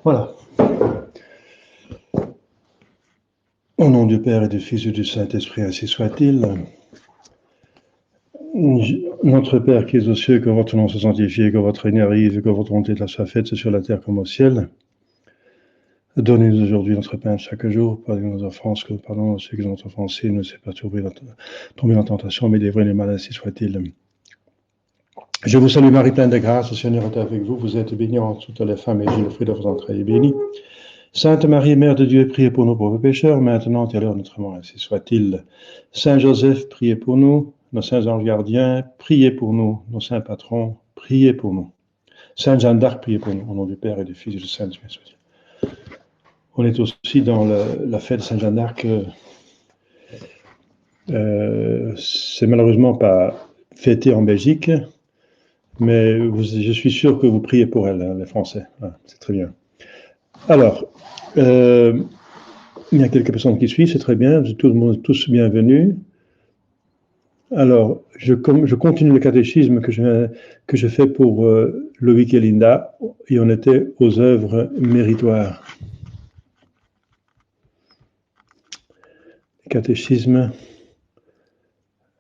Voilà. Au nom du Père et du Fils et du Saint-Esprit, ainsi soit-il. Notre Père qui es aux cieux, que votre nom soit sanctifié, que votre règne arrive, que votre volonté soit faite sur la terre comme au ciel. Donnez-nous aujourd'hui notre pain de chaque jour. Pardonnez nos offenses, que nous pardonnons à ceux qui nous ont offensés. Ne nous laissez pas tomber dans la tentation, mais délivrez les mal, ainsi soit-il. Je vous salue Marie, pleine de grâce, le Seigneur est avec vous. Vous êtes bénie entre toutes les femmes, et Jésus, le fruit de vos entrailles, est béni. Sainte Marie, Mère de Dieu, priez pour nous pauvres pécheurs, maintenant et à l'heure de notre mort, ainsi soit-il. Saint Joseph, priez pour nous. Nos saints anges gardiens, priez pour nous. Nos saints patrons, priez pour nous. Sainte Jeanne d'Arc, priez pour nous. Au nom du Père et du Fils et du Saint-Esprit. On est aussi dans la fête de Sainte Jeanne d'Arc. C'est malheureusement pas fêté en Belgique, mais je suis sûr que vous priez pour elle, hein, les Français. Ah, c'est très bien. Alors, il y a quelques personnes qui suivent, c'est très bien, vous êtes tous bienvenus. Alors, je continue le catéchisme que je fais pour Loïc et Linda, et on était aux œuvres méritoires. Catéchisme.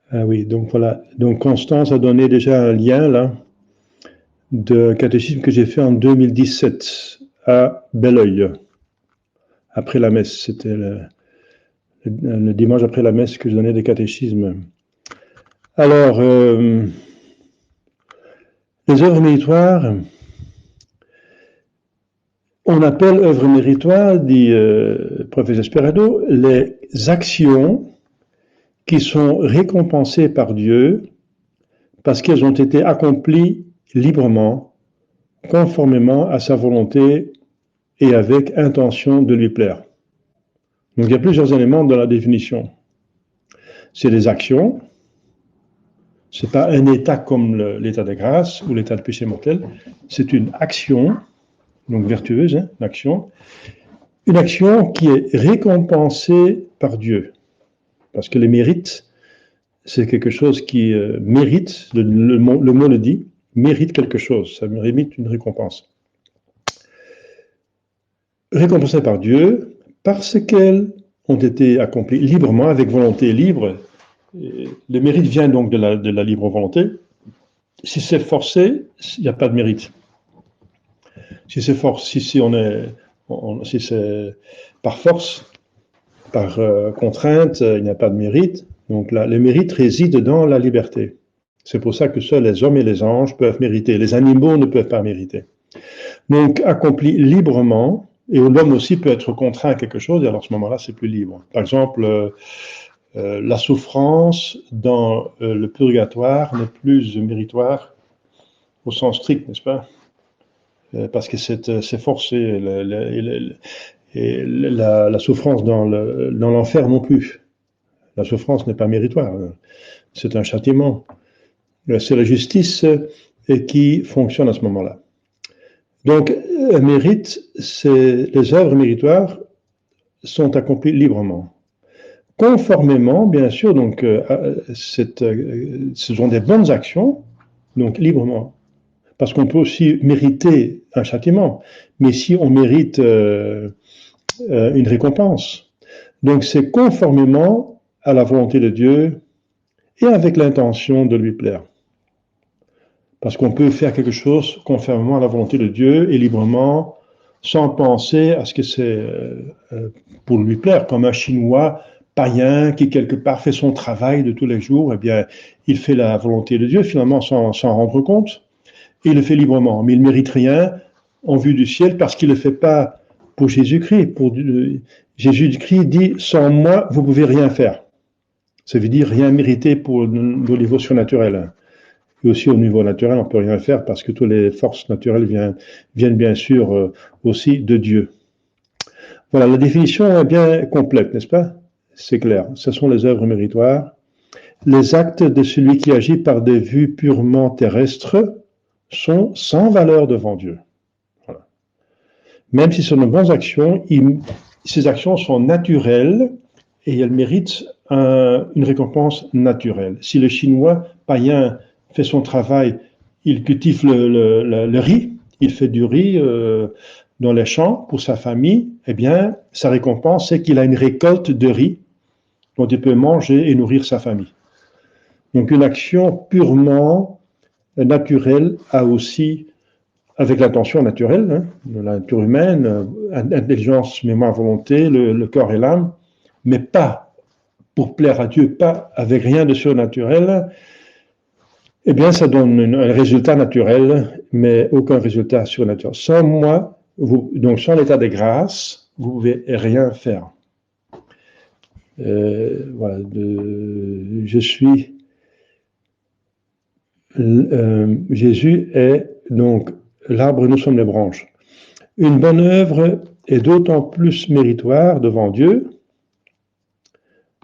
Ah oui, donc voilà. Donc Constance a donné déjà un lien là de catéchisme que j'ai fait en 2017 à Belleuil, après la messe. C'était le dimanche après la messe que je donnais des catéchismes. Alors, les œuvres méritoires, on appelle œuvres méritoires, dit professeur Sperado, les actions qui sont récompensées par Dieu parce qu'elles ont été accomplies librement, conformément à sa volonté et avec intention de lui plaire. Donc il y a plusieurs éléments dans la définition. C'est des actions, c'est pas un état comme l'état de grâce ou l'état de péché mortel, c'est une action, donc vertueuse, hein, une action qui est récompensée par Dieu. Parce que les mérites, c'est quelque chose qui mérite, le mot le dit, mérite quelque chose, ça mérite une récompense. Récompensées par Dieu, parce qu'elles ont été accomplies librement, avec volonté libre. Le mérite vient donc de la libre volonté. Si c'est forcé, il n'y a pas de mérite. Si c'est si c'est par force, par contrainte, il n'y a pas de mérite. Donc là, le mérite réside dans la liberté. C'est pour ça que seuls les hommes et les anges peuvent mériter. Les animaux ne peuvent pas mériter. Donc, accompli librement, et l'homme aussi peut être contraint à quelque chose, et alors à ce moment-là, c'est plus libre. Par exemple, la souffrance dans le purgatoire n'est plus méritoire au sens strict, n'est-ce pas? Parce que c'est forcé. Et la souffrance dans l'enfer non plus. La souffrance n'est pas méritoire. C'est un châtiment. C'est la justice qui fonctionne à ce moment-là. Donc, mérite, les œuvres méritoires sont accomplies librement. Conformément, bien sûr, donc, ce sont des bonnes actions, donc librement. Parce qu'on peut aussi mériter un châtiment, mais si on mérite une récompense. Donc c'est conformément à la volonté de Dieu et avec l'intention de lui plaire. Parce qu'on peut faire quelque chose conformément à la volonté de Dieu et librement, sans penser à ce que c'est pour lui plaire, comme un Chinois païen qui quelque part fait son travail de tous les jours, eh bien il fait la volonté de Dieu finalement sans rendre compte, et il le fait librement, mais il ne mérite rien en vue du ciel parce qu'il ne le fait pas pour Jésus-Christ. Jésus-Christ dit « Sans moi, vous ne pouvez rien faire ». Ça veut dire rien mériter au niveau surnaturel. Et aussi au niveau naturel, on ne peut rien faire parce que toutes les forces naturelles viennent bien sûr aussi de Dieu. Voilà, la définition est bien complète, n'est-ce pas? C'est clair. Ce sont les œuvres méritoires. Les actes de celui qui agit par des vues purement terrestres sont sans valeur devant Dieu. Voilà. Même si ce sont de bonnes actions, ces actions sont naturelles et elles méritent une récompense naturelle. Si le Chinois païen fait son travail, il cultive le riz, il fait du riz dans les champs pour sa famille, eh bien, sa récompense, c'est qu'il a une récolte de riz dont il peut manger et nourrir sa famille. Donc, une action purement naturelle a aussi, avec l'intention naturelle, hein, de la nature humaine, intelligence, mémoire, volonté, le corps et l'âme, mais pas pour plaire à Dieu, pas avec rien de surnaturel, eh bien, ça donne un résultat naturel, mais aucun résultat surnaturel. Sans moi, donc sans l'état de grâce, vous ne pouvez rien faire. Voilà, je suis. Jésus est donc l'arbre, nous sommes les branches. Une bonne œuvre est d'autant plus méritoire devant Dieu.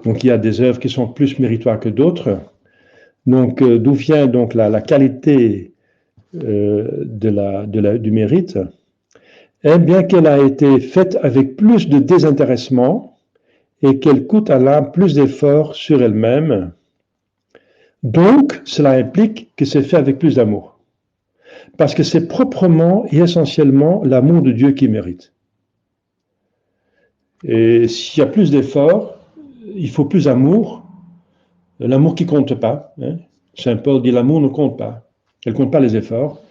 Donc, il y a des œuvres qui sont plus méritoires que d'autres. Donc, d'où vient donc la qualité du mérite? Eh bien qu'elle a été faite avec plus de désintéressement et qu'elle coûte à l'âme plus d'efforts sur elle-même. Donc, cela implique que c'est fait avec plus d'amour. Parce que c'est proprement et essentiellement l'amour de Dieu qui mérite. Et s'il y a plus d'efforts, il faut plus d'amour. L'amour qui ne compte pas. Hein. Saint Paul dit l'amour ne compte pas. Elle ne compte pas les efforts.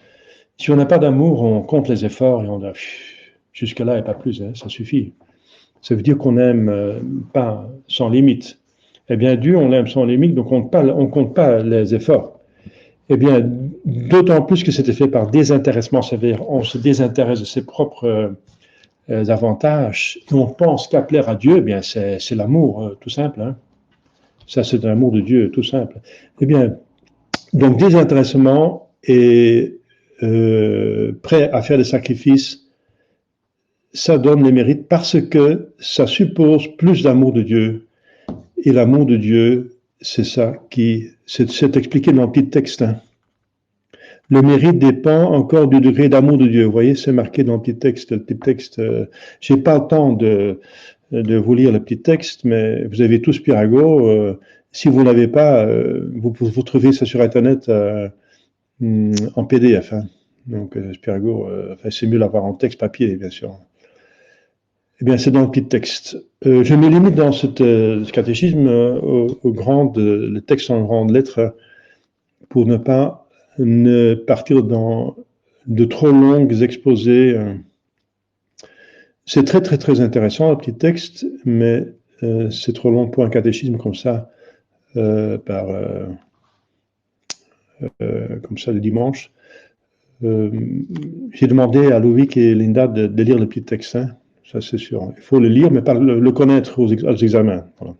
Si on n'a pas d'amour, on compte les efforts et on dit jusque-là et pas plus, hein, ça suffit. Ça veut dire qu'on n'aime pas sans limite. Eh bien, Dieu, on l'aime sans limite, donc on ne compte pas les efforts. Eh bien, d'autant plus que c'était fait par désintéressement, c'est-à-dire on se désintéresse de ses propres avantages et on pense qu'à plaire à Dieu, eh bien, c'est l'amour, tout simple. Hein. Ça, c'est l'amour de Dieu, tout simple. Eh bien, donc désintéressement et prêt à faire des sacrifices, ça donne les mérites parce que ça suppose plus d'amour de Dieu. Et l'amour de Dieu, c'est ça qui, c'est expliqué dans le petit texte. Hein. Le mérite dépend encore du degré d'amour de Dieu. Vous voyez, c'est marqué dans le petit texte. Le petit texte, j'ai pas le temps de vous lire le petit texte, mais vous avez tous Pyrago. Si vous n'avez pas, vous trouvez ça sur Internet en PDF. Hein. Donc, Pyrago, c'est mieux l'avoir en texte papier, bien sûr. Eh bien, c'est dans le petit texte. Je me limite dans ce catéchisme le texte en grandes lettres pour ne pas partir dans de trop longues exposés. C'est très, très, très intéressant, le petit texte, mais c'est trop long pour un catéchisme comme ça, comme ça le dimanche. J'ai demandé à Loïc et Linda de lire le petit texte, hein. Ça c'est sûr. Il faut le lire, mais pas le connaître aux examens. Voilà.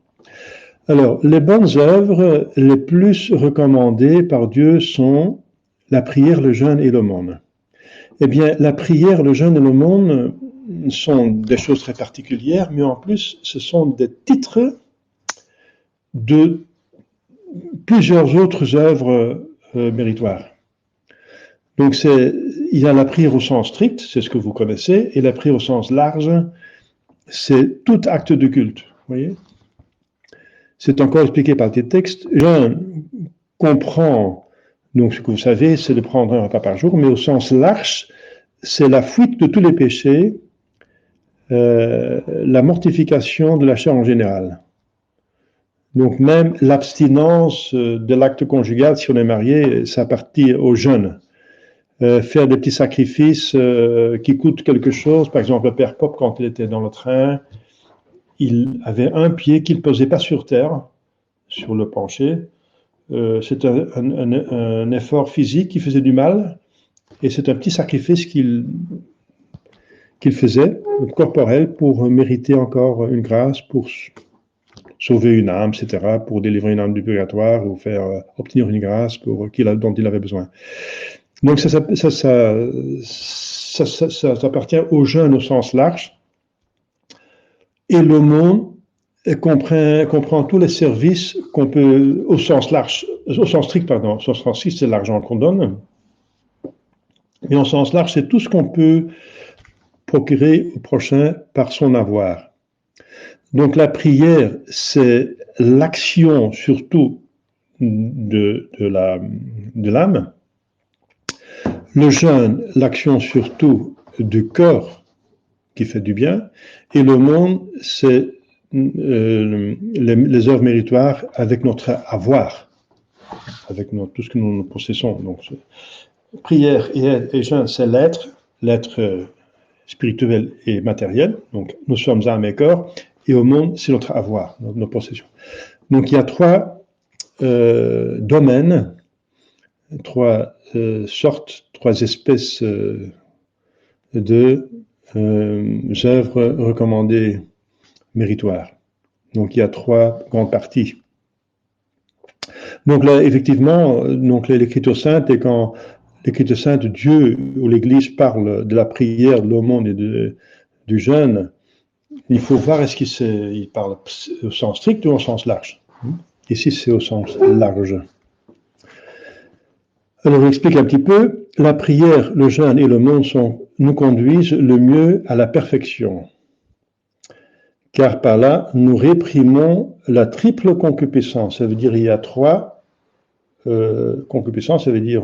Alors, les bonnes œuvres les plus recommandées par Dieu sont la prière, le jeûne et l'aumône. Eh bien, la prière, le jeûne et l'aumône sont des choses très particulières, mais en plus, ce sont des titres de plusieurs autres œuvres méritoires. Donc, il y a la prière au sens strict, c'est ce que vous connaissez, et la prière au sens large, c'est tout acte de culte. Vous voyez ? C'est encore expliqué par tes textes. Jeûne comprend, donc ce que vous savez, c'est de prendre un repas par jour, mais au sens large, c'est la fuite de tous les péchés, la mortification de la chair en général. Donc même l'abstinence de l'acte conjugal, si on est marié, ça appartient au jeûne. Faire des petits sacrifices qui coûtent quelque chose. Par exemple, le père Pop, quand il était dans le train, il avait un pied qu'il ne posait pas sur terre, sur le plancher. C'est un effort physique qui faisait du mal, et c'est un petit sacrifice qu'il faisait, corporel, pour mériter encore une grâce, pour sauver une âme, etc., pour délivrer une âme du purgatoire, ou faire obtenir une grâce dont il avait besoin. Donc ça appartient au jeûne au sens large, et l'aumône comprend tous les services qu'on peut, au sens large, au sens strict, pardon, au sens strict, c'est l'argent qu'on donne, mais au sens large, c'est tout ce qu'on peut procurer au prochain par son avoir. Donc la prière, c'est l'action surtout de l'âme. Le jeûne, l'action surtout du corps qui fait du bien, et le monde, c'est les œuvres méritoires avec notre avoir, avec tout ce que nous possessons. Donc, prière et jeûne, c'est l'être spirituel et matériel. Donc, nous sommes âme et corps, et au monde, c'est notre avoir, nos possessions. Donc, il y a trois domaines, trois sortes, trois espèces de œuvres recommandées méritoires. Donc, il y a trois grandes parties. Donc là, effectivement, donc l'Écriture sainte, et quand l'Écriture sainte, Dieu ou l'Église parle de la prière, de l'aumône et du jeûne, il faut voir est-ce qu'il parle au sens strict ou au sens large. Ici, c'est au sens large. Alors, j'explique un petit peu. La prière, le jeûne et l'aumône nous conduisent le mieux à la perfection. Car par là, nous réprimons la triple concupiscence. Ça veut dire il y a trois concupiscences, ça veut dire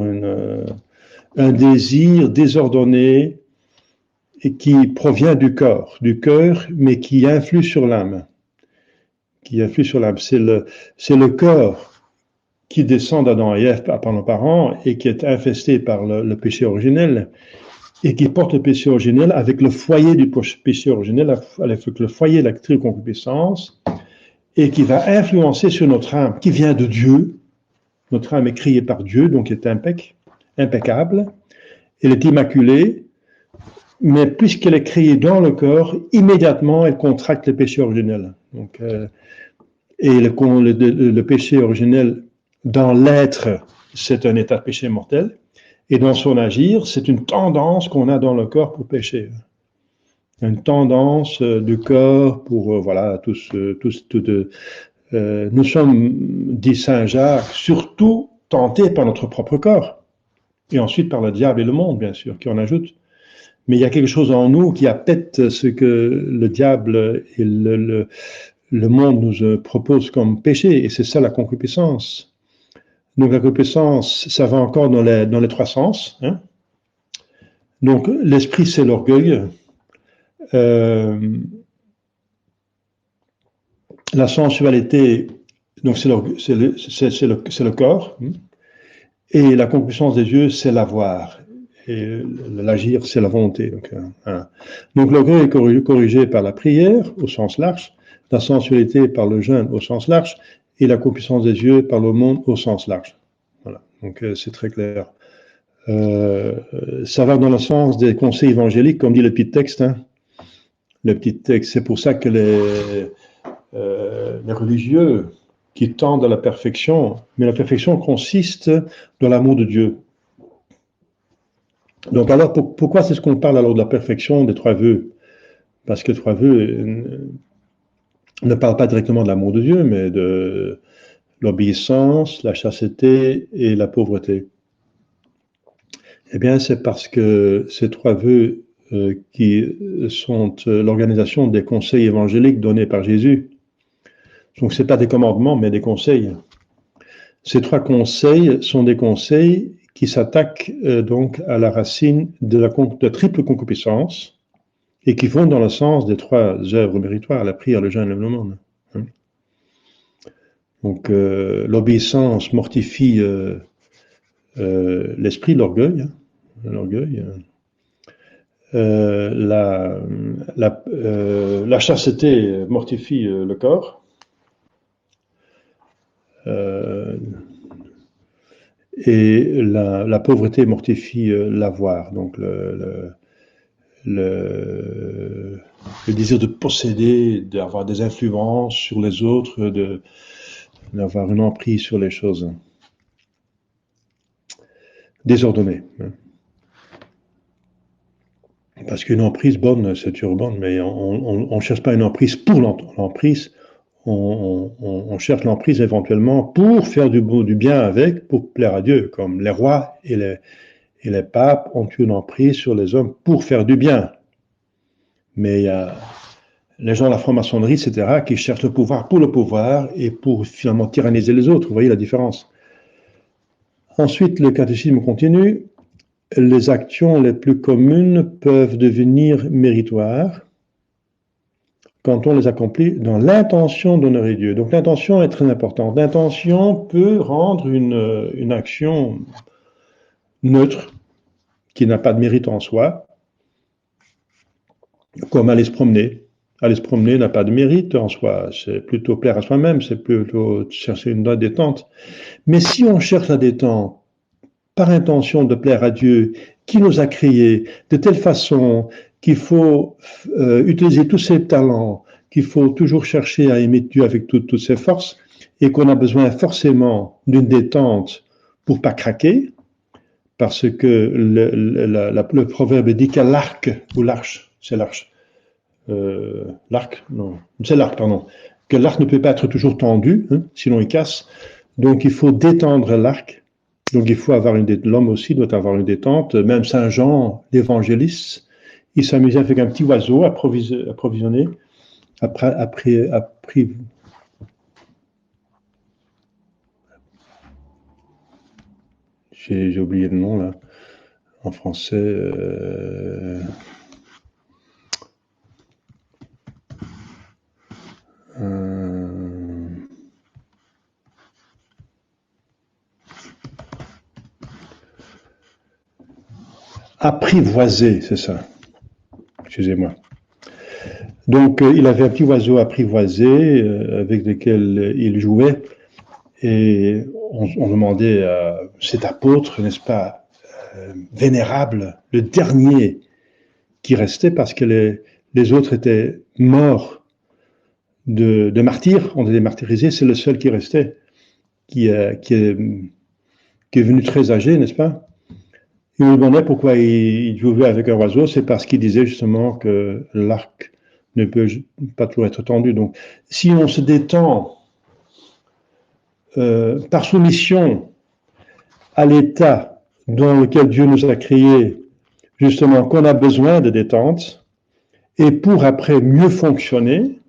un désir désordonné et qui provient du cœur, mais qui influe sur l'âme. C'est le corps qui descend d'Adam et Ève par nos parents et qui est infesté par le péché originel et qui porte le péché originel avec le foyer du péché originel, avec le foyer de la triple concupiscence, et qui va influencer sur notre âme qui vient de Dieu. Notre âme est créée par Dieu, donc est impeccable. Elle est immaculée, mais puisqu'elle est créée dans le corps, immédiatement elle contracte le péché originel. Donc, et le péché originel dans l'être, c'est un état de péché mortel, et dans son agir, c'est une tendance qu'on a dans le corps pour pécher. Une tendance du corps pour, voilà, nous sommes, dit Saint Jacques, surtout tentés par notre propre corps, et ensuite par le diable et le monde, bien sûr, qui en ajoute. Mais il y a quelque chose en nous qui appelle ce que le diable et le monde nous propose comme péché, et c'est ça la concupiscence. Donc la concupiscence, ça va encore dans les trois sens. Hein. Donc l'esprit, c'est l'orgueil. La sensualité, donc c'est le corps. Et la concupiscence des yeux, c'est l'avoir. Et l'agir, c'est la volonté. Donc l'orgueil est corrigé par la prière, au sens large, la sensualité par le jeûne, au sens large, et la concupiscence des yeux par l'aumône, au sens large. Voilà, donc c'est très clair. Ça va dans le sens des conseils évangéliques, comme dit le petit texte. Hein. Le petit texte, c'est pour ça que les religieux qui tendent à la perfection, mais la perfection consiste dans l'amour de Dieu. Donc alors, pourquoi c'est ce qu'on parle alors de la perfection des trois vœux? Parce que les trois vœux ne parlent pas directement de l'amour de Dieu, mais de l'obéissance, la chasteté et la pauvreté. Eh bien, c'est parce que ces trois vœux qui sont l'organisation des conseils évangéliques donnés par Jésus. Donc, ce n'est pas des commandements, mais des conseils. Ces trois conseils sont des conseils qui s'attaquent donc à la racine de la triple concupiscence et qui vont dans le sens des trois œuvres méritoires, la prière, le jeûne et l'aumône. Donc, l'obéissance mortifie l'esprit, l'orgueil. La chasteté mortifie le corps. Et la pauvreté mortifie l'avoir. Donc, le désir de posséder, d'avoir des influences sur les autres, d'avoir une emprise sur les choses. Désordonnées. Parce qu'une emprise bonne, c'est bonne, mais on ne cherche pas une emprise pour l'emprise. On cherche l'emprise éventuellement pour faire du bien avec, pour plaire à Dieu, comme les rois et les papes ont une emprise sur les hommes pour faire du bien. Mais il y a les gens de la franc-maçonnerie, etc., qui cherchent le pouvoir pour le pouvoir et pour finalement tyranniser les autres. Vous voyez la différence. Ensuite, le catéchisme continue. les actions les plus communes peuvent devenir méritoires quand on les accomplit dans l'intention d'honorer Dieu. Donc l'intention est très importante. L'intention peut rendre une action neutre, qui n'a pas de mérite en soi, comme aller se promener. Aller se promener n'a pas de mérite en soi, c'est plutôt plaire à soi-même, c'est plutôt chercher une détente. Mais si on cherche la détente par intention de plaire à Dieu, qui nous a créés de telle façon qu'il faut utiliser tous ses talents, qu'il faut toujours chercher à aimer Dieu avec toutes ses forces, et qu'on a besoin forcément d'une détente pour pas craquer, parce que le proverbe dit qu'à l'arc, ou l'arche, c'est l'arche, l'arc, non, c'est l'arc, pardon, que l'arc ne peut pas être toujours tendu, hein, sinon il casse, donc il faut détendre l'arc. Donc il faut avoir l'homme aussi doit avoir une détente. Même Saint Jean, l'évangéliste, il s'amusait avec un petit oiseau approvisionné. J'ai oublié le nom là. En français. Apprivoisé, c'est ça. Excusez-moi. Donc, il avait un petit oiseau apprivoisé avec lequel il jouait. Et on demandait à cet apôtre, n'est-ce pas, vénérable, le dernier qui restait, parce que les autres étaient morts de martyrs, on était martyrisés, c'est le seul qui restait, qui est venu très âgé, n'est-ce pas? Il me demandait pourquoi il jouait avec un oiseau, c'est parce qu'il disait justement que l'arc ne peut pas toujours être tendu. Donc, si on se détend par soumission à l'état dans lequel Dieu nous a créés, justement, qu'on a besoin de détente, et pour après mieux fonctionner,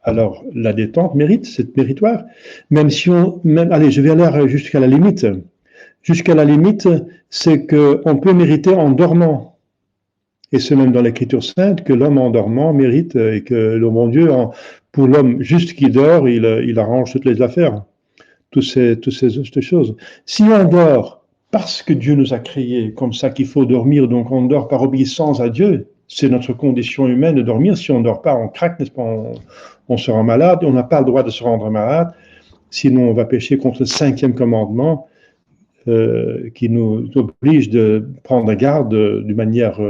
alors la détente mérite, c'est méritoire, même si allez, je vais aller jusqu'à la limite. Jusqu'à la limite, c'est qu'on peut mériter en dormant. Et c'est même dans l'Écriture sainte que l'homme en dormant mérite, et que le bon Dieu, pour l'homme juste qui dort, il arrange toutes les affaires, toutes ces choses. Si on dort parce que Dieu nous a créés comme ça qu'il faut dormir, donc on dort par obéissance à Dieu, c'est notre condition humaine de dormir. Si on ne dort pas, on craque, n'est-ce pas, on se rend malade, on n'a pas le droit de se rendre malade, sinon on va pécher contre le 5e commandement, qui nous oblige de prendre garde d'une manière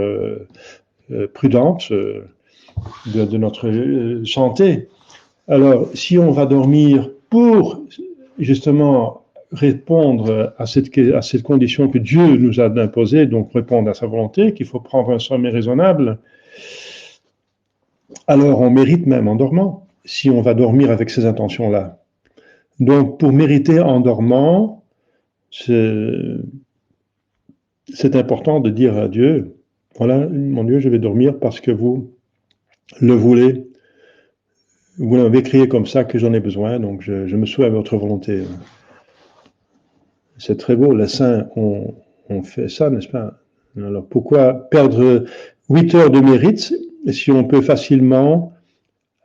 prudente de notre santé. Alors, si on va dormir pour justement répondre à cette condition que Dieu nous a imposée, donc répondre à sa volonté, qu'il faut prendre un sommeil raisonnable, alors on mérite même en dormant, si on va dormir avec ces intentions-là. Donc, pour mériter en dormant, c'est important de dire à Dieu, voilà, mon Dieu, je vais dormir parce que vous le voulez. Vous m'avez créé comme ça que j'en ai besoin, donc je me soumets à votre volonté. C'est très beau, les saints ont fait ça, n'est-ce pas? Alors pourquoi perdre 8 heures de mérite si on peut facilement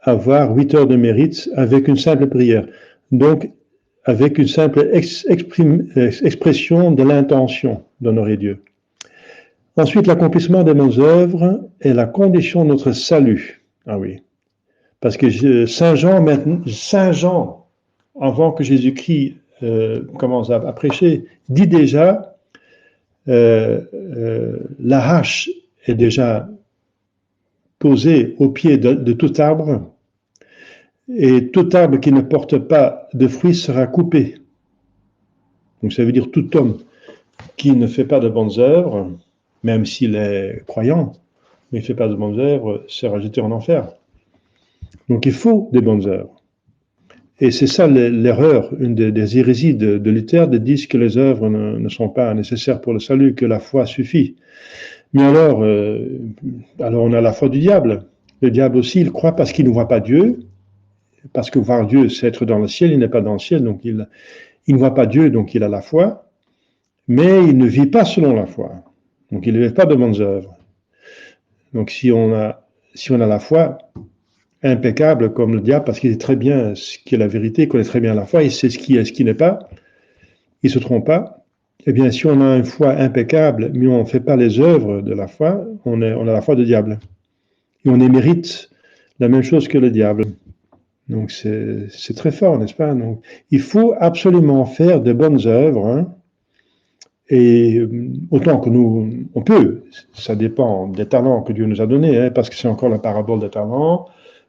avoir 8 heures de mérite avec une simple prière? Donc, avec une simple expression de l'intention d'honorer Dieu. Ensuite, l'accomplissement des bonnes œuvres est la condition de notre salut. Ah oui. Parce que Saint Jean, avant que Jésus-Christ commence à prêcher, dit déjà la hache est déjà posée au pied de tout arbre, et tout arbre qui ne porte pas de fruits sera coupé. Donc ça veut dire tout homme qui ne fait pas de bonnes œuvres, même s'il est croyant, mais il ne fait pas de bonnes œuvres, sera jeté en enfer. Donc il faut des bonnes œuvres. Et c'est ça l'erreur, une des hérésies de Luther, de dire que les œuvres ne sont pas nécessaires pour le salut, que la foi suffit. Mais alors on a la foi du diable. Le diable aussi, il croit parce qu'il ne voit pas Dieu, parce que voir Dieu, c'est être dans le ciel, il n'est pas dans le ciel, donc il ne voit pas Dieu, donc il a la foi, mais il ne vit pas selon la foi. Donc, il ne fait pas de bonnes œuvres. Donc, si on a la foi impeccable comme le diable, parce qu'il sait très bien ce qui est la vérité, il connaît très bien la foi, il sait ce qui est, ce qui n'est pas, il ne se trompe pas. Eh bien, si on a une foi impeccable, mais on ne fait pas les œuvres de la foi, on a la foi de diable. Et on émérite la même chose que le diable. Donc, c'est très fort, n'est-ce pas? Donc, il faut absolument faire de bonnes œuvres, hein, et autant que nous, on peut. Ça dépend des talents que Dieu nous a donnés, hein, parce que c'est encore la parabole des talents.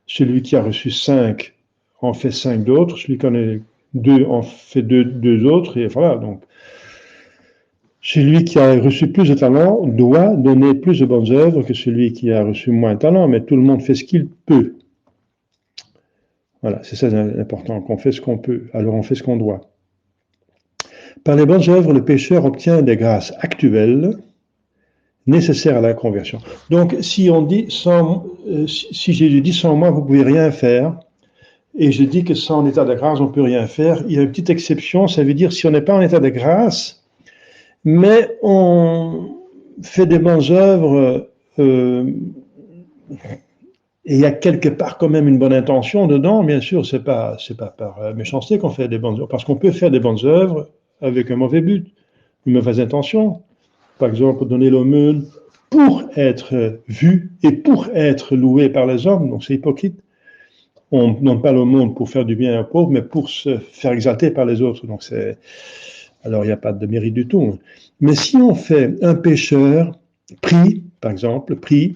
Celui qui a reçu 5 en fait 5 d'autres, celui qui en a 2 en fait 2 autres, et voilà. Donc, celui qui a reçu plus de talents doit donner plus de bonnes œuvres que celui qui a reçu moins de talents, mais tout le monde fait ce qu'il peut. Voilà, c'est ça l'important, qu'on fait ce qu'on peut, alors on fait ce qu'on doit. Par les bonnes œuvres, le pécheur obtient des grâces actuelles nécessaires à la conversion. Donc, si on dit, si Jésus dit, sans moi, vous ne pouvez rien faire, et je dis que sans état de grâce, on ne peut rien faire, il y a une petite exception, ça veut dire si on n'est pas en état de grâce, mais on fait des bonnes œuvres, et il y a quelque part quand même une bonne intention dedans, bien sûr, c'est pas par méchanceté qu'on fait des bonnes œuvres, parce qu'on peut faire des bonnes œuvres avec un mauvais but, une mauvaise intention. Par exemple, donner l'aumône pour être vu et pour être loué par les hommes, donc c'est hypocrite. On ne donne pas l'aumône pour faire du bien aux pauvres, mais pour se faire exalter par les autres. Donc alors il n'y a pas de mérite du tout. Mais si on fait un pécheur prie, par exemple, prie,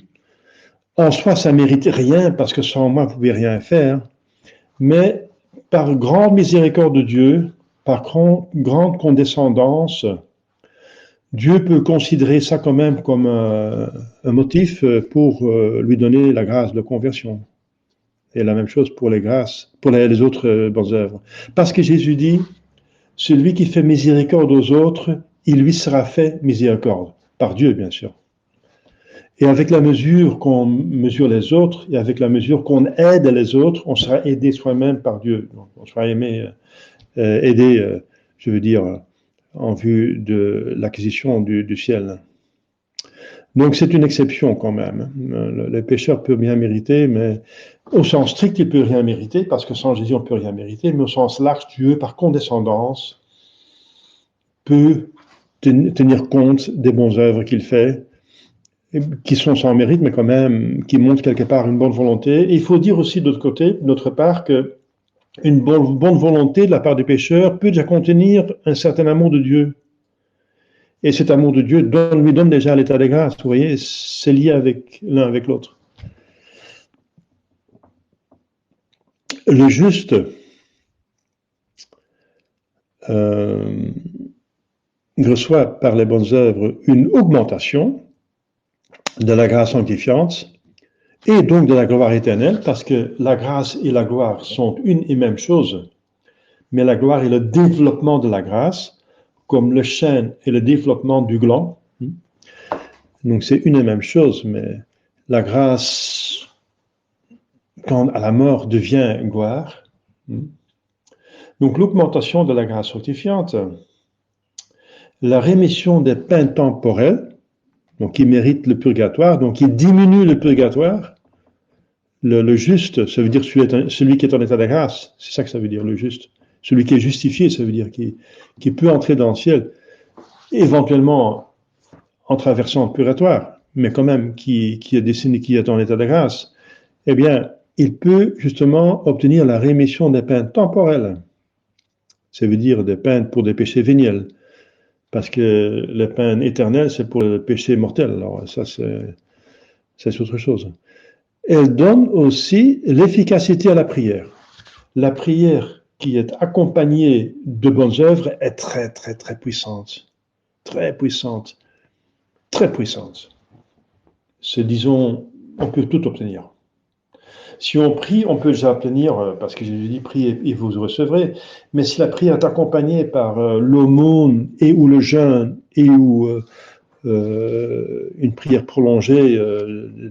en soi ça ne mérite rien parce que sans moi vous ne pouvez rien faire, mais par grande miséricorde de Dieu, par grande condescendance, Dieu peut considérer ça quand même comme un motif pour lui donner la grâce de conversion. Et la même chose pour les grâces, pour les autres bonnes œuvres. Parce que Jésus dit, celui qui fait miséricorde aux autres, il lui sera fait miséricorde. Par Dieu, bien sûr. Et avec la mesure qu'on mesure les autres, et avec la mesure qu'on aide les autres, on sera aidé soi-même par Dieu. Donc, on sera aidé, je veux dire, en vue de l'acquisition du ciel. Donc c'est une exception quand même. Le pécheur peut rien mériter, mais au sens strict, il peut rien mériter, parce que sans Jésus, on peut rien mériter, mais au sens large, Dieu, par condescendance, peut tenir compte des bonnes œuvres qu'il fait, qui sont sans mérite, mais quand même, qui montrent quelque part une bonne volonté. Et il faut dire aussi d'autre part, que une bonne volonté de la part du pécheur peut déjà contenir un certain amour de Dieu. Et cet amour de Dieu lui donne déjà l'état de grâce. Vous voyez, c'est lié l'un avec l'autre. Le juste reçoit par les bonnes œuvres une augmentation de la grâce sanctifiante et donc de la gloire éternelle, parce que la grâce et la gloire sont une et même chose, mais la gloire est le développement de la grâce, comme le chêne est le développement du gland. Donc c'est une et même chose, mais la grâce, quand à la mort, devient gloire. Donc l'augmentation de la grâce sanctifiante, la rémission des peines temporelles, donc qui mérite le purgatoire, donc qui diminue le purgatoire. Le juste, ça veut dire celui qui est en état de grâce, c'est ça que ça veut dire, le juste. Celui qui est justifié, ça veut dire qui peut entrer dans le ciel, éventuellement en traversant le purgatoire, mais quand même qui est destiné, qui est en état de grâce, eh bien, il peut justement obtenir la rémission des peines temporelles. Ça veut dire des peines pour des péchés véniels. Parce que les peines éternelles, c'est pour le péché mortel. Alors ça, c'est autre chose. Elle donne aussi l'efficacité à la prière. La prière qui est accompagnée de bonnes œuvres est très, très, très puissante. Très puissante. Très puissante. C'est, disons, on peut tout obtenir. Si on prie, on peut déjà obtenir, parce que Jésus dit, priez et vous recevrez. Mais si la prière est accompagnée par l'aumône et ou le jeûne et ou une prière prolongée,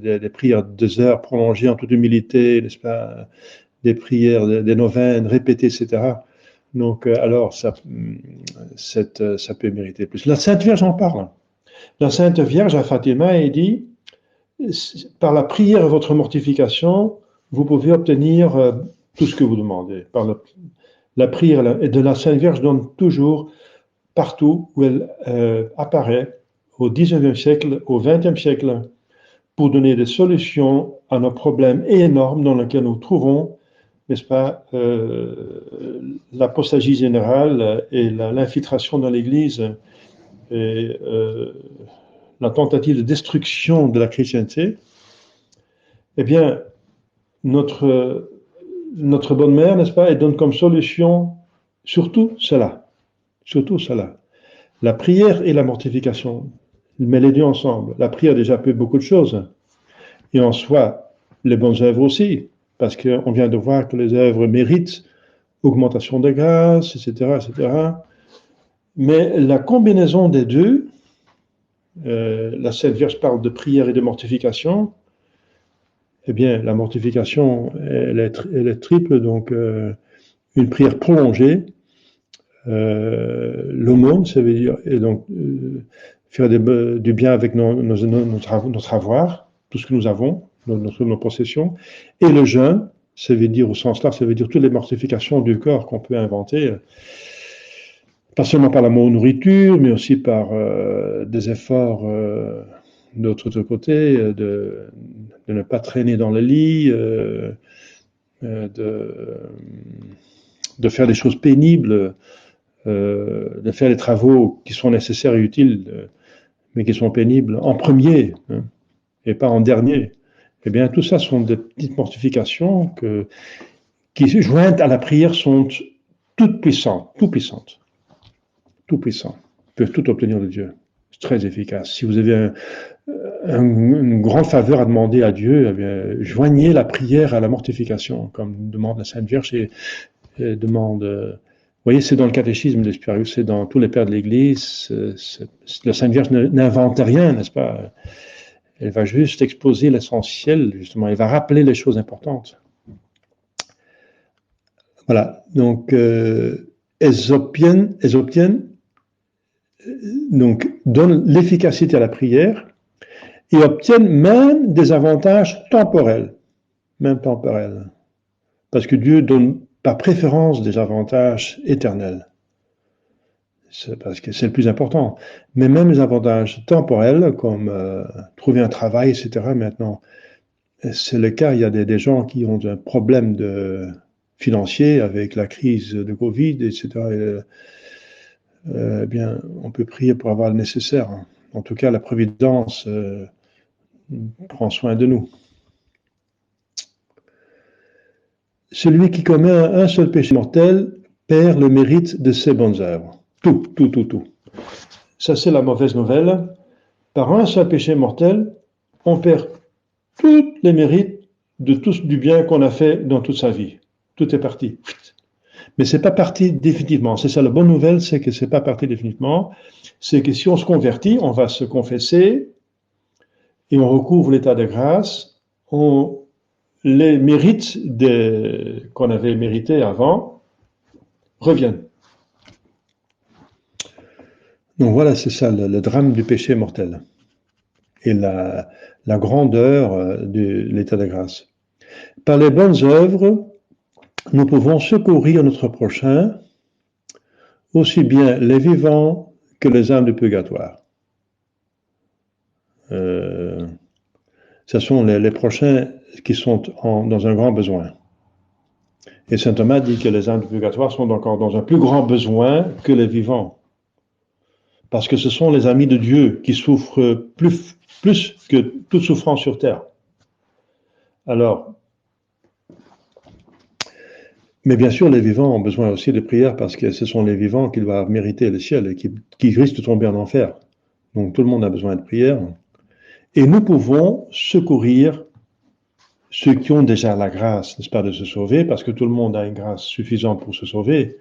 des prières de 2 heures prolongées en toute humilité, n'est-ce pas, des prières, des neuvaines répétées, etc. Donc, alors, ça peut mériter plus. La Sainte Vierge en parle. La Sainte Vierge à Fatima, elle dit, par la prière et votre mortification, vous pouvez obtenir tout ce que vous demandez. Par la prière de la Sainte Vierge donne toujours, partout où elle apparaît, au XIXe siècle, au XXe siècle, pour donner des solutions à nos problèmes énormes dans lesquels nous trouvons, n'est-ce pas, l'apostasie générale et l'infiltration dans l'Église et la tentative de destruction de la chrétienté. Eh bien, notre bonne mère, n'est-ce pas, elle donne comme solution surtout cela. Surtout cela. La prière et la mortification. Elle met les deux ensemble. La prière déjà peut beaucoup de choses. Et en soi, les bonnes œuvres aussi. Parce qu'on vient de voir que les œuvres méritent augmentation de grâce, etc., etc. Mais la combinaison des deux, la Sainte Vierge parle de prière et de mortification. Eh bien, la mortification, elle est triple, donc une prière prolongée, l'aumône, ça veut dire, et donc faire du bien avec notre avoir, tout ce que nous avons, nos possessions, et le jeûne, ça veut dire au sens large, ça veut dire toutes les mortifications du corps qu'on peut inventer, pas seulement par la nourriture, mais aussi par des efforts de l'autre côté, de ne pas traîner dans le lit, de faire des choses pénibles, de faire les travaux qui sont nécessaires et utiles, mais qui sont pénibles en premier, hein, et pas en dernier. Eh bien, tout ça sont des petites mortifications qui, jointes à la prière, sont toutes puissantes, tout puissantes, tout puissantes, peuvent tout obtenir de Dieu. C'est très efficace. Si vous avez une grande faveur à demander à Dieu, eh bien, joignez la prière à la mortification, comme demande la Sainte Vierge et demande. Vous voyez, c'est dans le catéchisme de l'Espiritus, c'est dans tous les pères de l'Église. La Sainte Vierge n'invente rien, n'est-ce pas? Elle va juste exposer l'essentiel, justement. Elle va rappeler les choses importantes. Voilà. Donc, elles obtiennent donc, donnent l'efficacité à la prière et obtiennent même des avantages temporels. Même temporels. Parce que Dieu donne par préférence des avantages éternels. C'est parce que c'est le plus important. Mais même les avantages temporels, comme trouver un travail, etc., maintenant, c'est le cas. Il y a des gens qui ont un problème financier avec la crise de Covid, etc. Eh bien, on peut prier pour avoir le nécessaire. En tout cas, la providence prend soin de nous. Celui qui commet un seul péché mortel perd le mérite de ses bonnes œuvres. Tout. Ça, c'est la mauvaise nouvelle. Par un seul péché mortel, on perd tous les mérites de tout du bien qu'on a fait dans toute sa vie. Tout est parti. Mais c'est pas parti définitivement. C'est ça la bonne nouvelle, c'est que c'est pas parti définitivement. C'est que si on se convertit, on va se confesser et on recouvre l'état de grâce. Les mérites qu'on avait mérités avant reviennent. Donc voilà, c'est ça le drame du péché mortel et la grandeur de l'état de grâce. Par les bonnes œuvres, nous pouvons secourir notre prochain, aussi bien les vivants que les âmes du purgatoire. Ce sont les prochains qui sont dans un grand besoin. Et saint Thomas dit que les âmes du purgatoire sont encore dans un plus grand besoin que les vivants. Parce que ce sont les amis de Dieu qui souffrent plus que toute souffrance sur terre. Alors, mais bien sûr, les vivants ont besoin aussi de prière parce que ce sont les vivants qui doivent mériter le ciel et qui risquent de tomber en enfer. Donc tout le monde a besoin de prière. Et nous pouvons secourir ceux qui ont déjà la grâce, n'est-ce pas, de se sauver, parce que tout le monde a une grâce suffisante pour se sauver,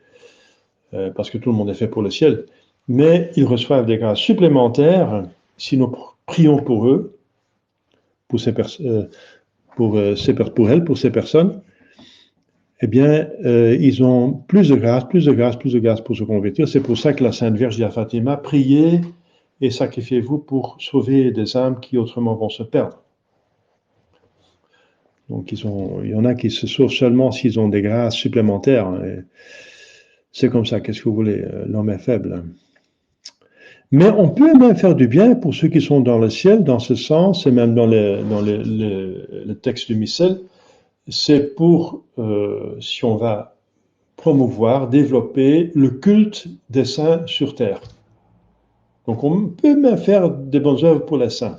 parce que tout le monde est fait pour le ciel. Mais ils reçoivent des grâces supplémentaires si nous prions pour eux, pour ces personnes. Pour ces personnes, eh bien, ils ont plus de grâce pour se convertir. C'est pour ça que la Sainte Vierge dit à Fatima, priez et sacrifiez-vous pour sauver des âmes qui autrement vont se perdre. Donc il y en a qui se sauvent seulement s'ils ont des grâces supplémentaires. Hein, c'est comme ça, qu'est-ce que vous voulez, l'homme est faible. Mais on peut même faire du bien pour ceux qui sont dans le ciel, dans ce sens, et même dans le texte du missel, c'est pour, si on va promouvoir, développer le culte des saints sur terre. Donc on peut même faire des bonnes œuvres pour les saints.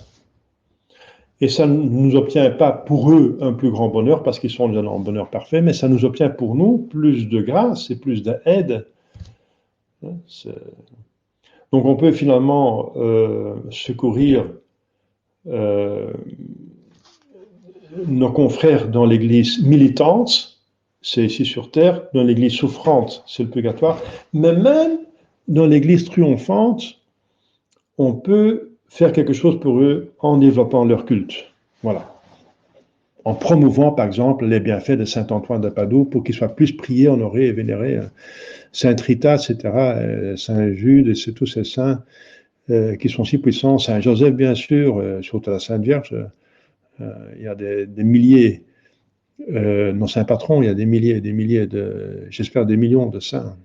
Et ça ne nous obtient pas pour eux un plus grand bonheur, parce qu'ils sont déjà dans le bonheur parfait, mais ça nous obtient pour nous plus de grâce et plus d'aide. Donc on peut finalement secourir nos confrères dans l'église militante, c'est ici sur terre, dans l'église souffrante, c'est le purgatoire, mais même dans l'église triomphante, on peut faire quelque chose pour eux en développant leur culte. Voilà. En promouvant, par exemple, les bienfaits de saint Antoine de Padoue pour qu'il soit plus prié, honoré et vénéré. Saint Rita, etc., Saint Jude, et c'est tous ces saints qui sont si puissants. Saint Joseph, bien sûr, surtout la Sainte Vierge. Il y a des milliers, non Saint Patron, il y a des milliers j'espère des millions de saints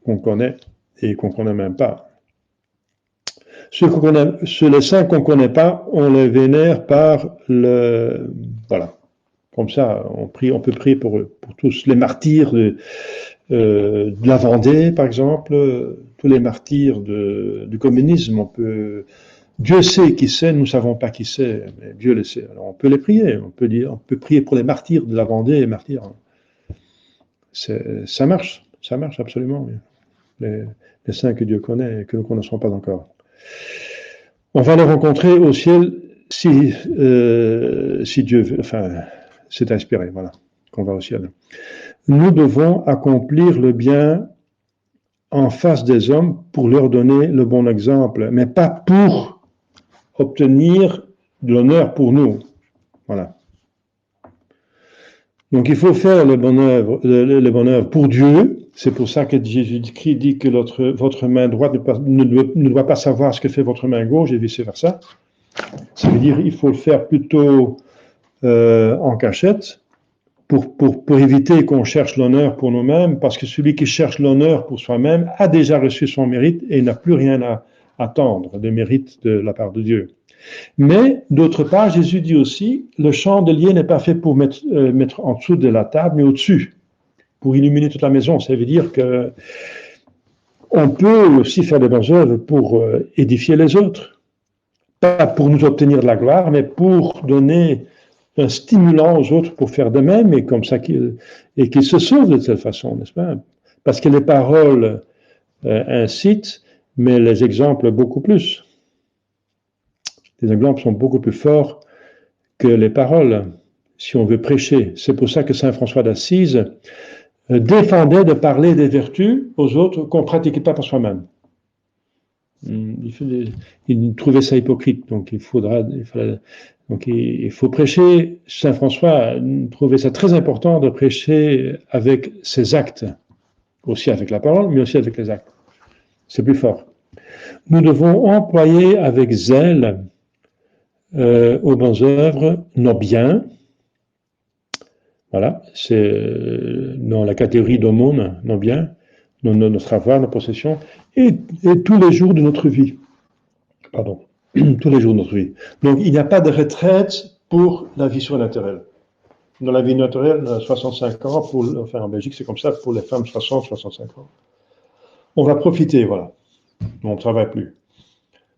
qu'on connaît et qu'on ne connaît même pas. Les saints qu'on ne connaît pas, on les vénère par le... Voilà. Comme ça, on peut prier pour eux, pour tous les martyrs de la Vendée, par exemple, tous les martyrs du communisme. Dieu sait qui c'est, nous ne savons pas qui c'est, mais Dieu le sait. Alors on peut les prier, on peut prier pour les martyrs de la Vendée, les martyrs. Ça marche absolument. Les saints que Dieu connaît et que nous ne connaissons pas encore. On va les rencontrer au ciel si Dieu veut, enfin, c'est inspiré, voilà, qu'on va au ciel. Nous devons accomplir le bien en face des hommes pour leur donner le bon exemple, mais pas pour obtenir de l'honneur pour nous. Voilà. Donc il faut faire le bon œuvre pour Dieu. C'est pour ça que Jésus-Christ dit que votre main droite ne doit pas savoir ce que fait votre main gauche et vice-versa. Ça veut dire qu'il faut le faire plutôt en cachette pour éviter qu'on cherche l'honneur pour nous-mêmes, parce que celui qui cherche l'honneur pour soi-même a déjà reçu son mérite et n'a plus rien à attendre de mérite de la part de Dieu. Mais, d'autre part, Jésus dit aussi, le chandelier n'est pas fait pour mettre en dessous de la table, mais au-dessus, pour illuminer toute la maison. Ça veut dire que on peut aussi faire des bonnes œuvres pour édifier les autres. Pas pour nous obtenir de la gloire, mais pour donner un stimulant aux autres pour faire de même, et comme ça qu'ils se sauvent de cette façon, n'est-ce pas? Parce que les paroles incitent, mais les exemples beaucoup plus. Les exemples sont beaucoup plus forts que les paroles, si on veut prêcher. C'est pour ça que saint François d'Assise défendait de parler des vertus aux autres qu'on ne pratiquait pas pour soi-même. Il trouvait ça hypocrite, donc il faut prêcher. Saint François trouvait ça très important de prêcher avec ses actes, aussi avec la parole, mais aussi avec les actes. C'est plus fort. Nous devons employer avec zèle aux bonnes œuvres nos biens. Voilà, c'est dans la catégorie d'aumône, nos biens, notre avoir, nos possessions, et tous les jours de notre vie. Pardon, tous les jours de notre vie. Donc, il n'y a pas de retraite pour la vie surnaturelle. Dans la vie naturelle, 65 ans, enfin en Belgique, c'est comme ça, pour les femmes, 60, 65 ans. On va profiter, voilà. On ne travaille plus.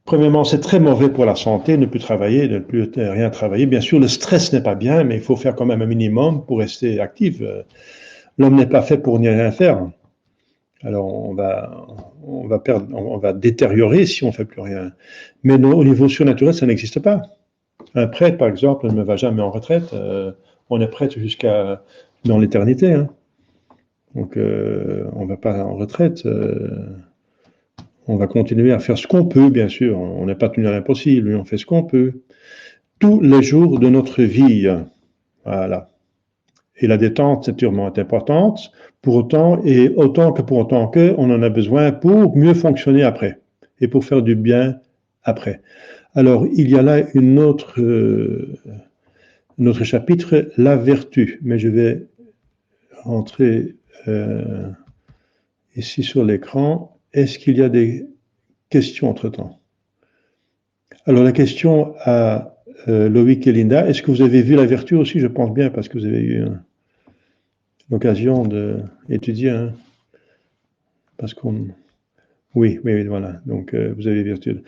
Premièrement, c'est très mauvais pour la santé, ne plus travailler, ne plus rien travailler. Bien sûr, le stress n'est pas bien, mais il faut faire quand même un minimum pour rester actif. L'homme n'est pas fait pour n'y rien faire. Alors, on va détériorer si on ne fait plus rien. Mais au niveau surnaturel, ça n'existe pas. Un prêtre, par exemple, ne va jamais en retraite. On est prêtre jusqu'à dans l'éternité. Hein. Donc, on ne va pas en retraite. On va continuer à faire ce qu'on peut, bien sûr. On n'est pas tenu à l'impossible, on fait ce qu'on peut. Tous les jours de notre vie. Voilà. Et la détente, c'est sûrement importante, pour autant, et autant que pour autant qu'on en a besoin pour mieux fonctionner après. et pour faire du bien après. Alors, il y a là un autre chapitre, la vertu, mais je vais rentrer ici sur l'écran. Est-ce qu'il y a des questions entre-temps? Alors, la question à Loïc et Linda, est-ce que vous avez vu la vertu aussi? Je pense bien, parce que vous avez eu l'occasion d'étudier, hein, parce qu'on... Oui, voilà, donc vous avez vertu.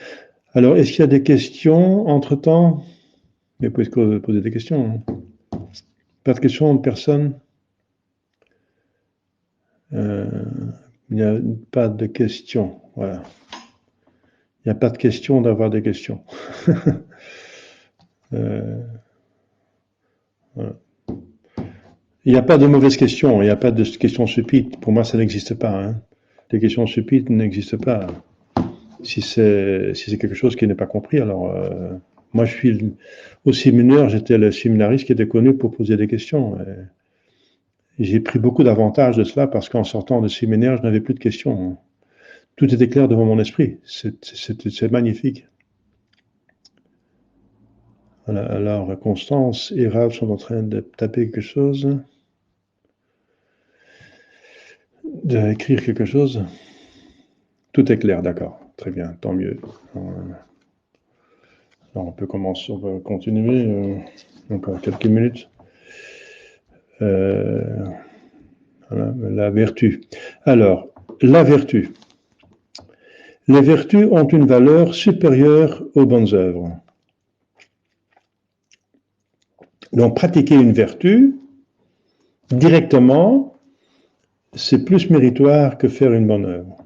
Alors, est-ce qu'il y a des questions entre-temps? Mais vous pouvez poser des questions. Hein. Pas de questions de personne? Il n'y a pas de questions, voilà. Il n'y a pas de question d'avoir des questions. Voilà. Il n'y a pas de mauvaises questions, il n'y a pas de questions stupides. Pour moi, ça n'existe pas. Hein. Les questions stupides n'existent pas. Si c'est quelque chose qui n'est pas compris, alors moi je suis au séminaire, j'étais le séminariste qui était connu pour poser des questions. J'ai pris beaucoup d'avantages de cela parce qu'en sortant de séminaire, je n'avais plus de questions. Tout était clair devant mon esprit. C'est magnifique. Voilà, alors Constance et Raph sont en train de taper quelque chose, d'écrire quelque chose. Tout est clair, d'accord. Très bien, tant mieux. Alors on peut commencer, on va continuer encore quelques minutes. Voilà, la vertu. Alors, la vertu. Les vertus ont une valeur supérieure aux bonnes œuvres. Donc, pratiquer une vertu directement, c'est plus méritoire que faire une bonne œuvre.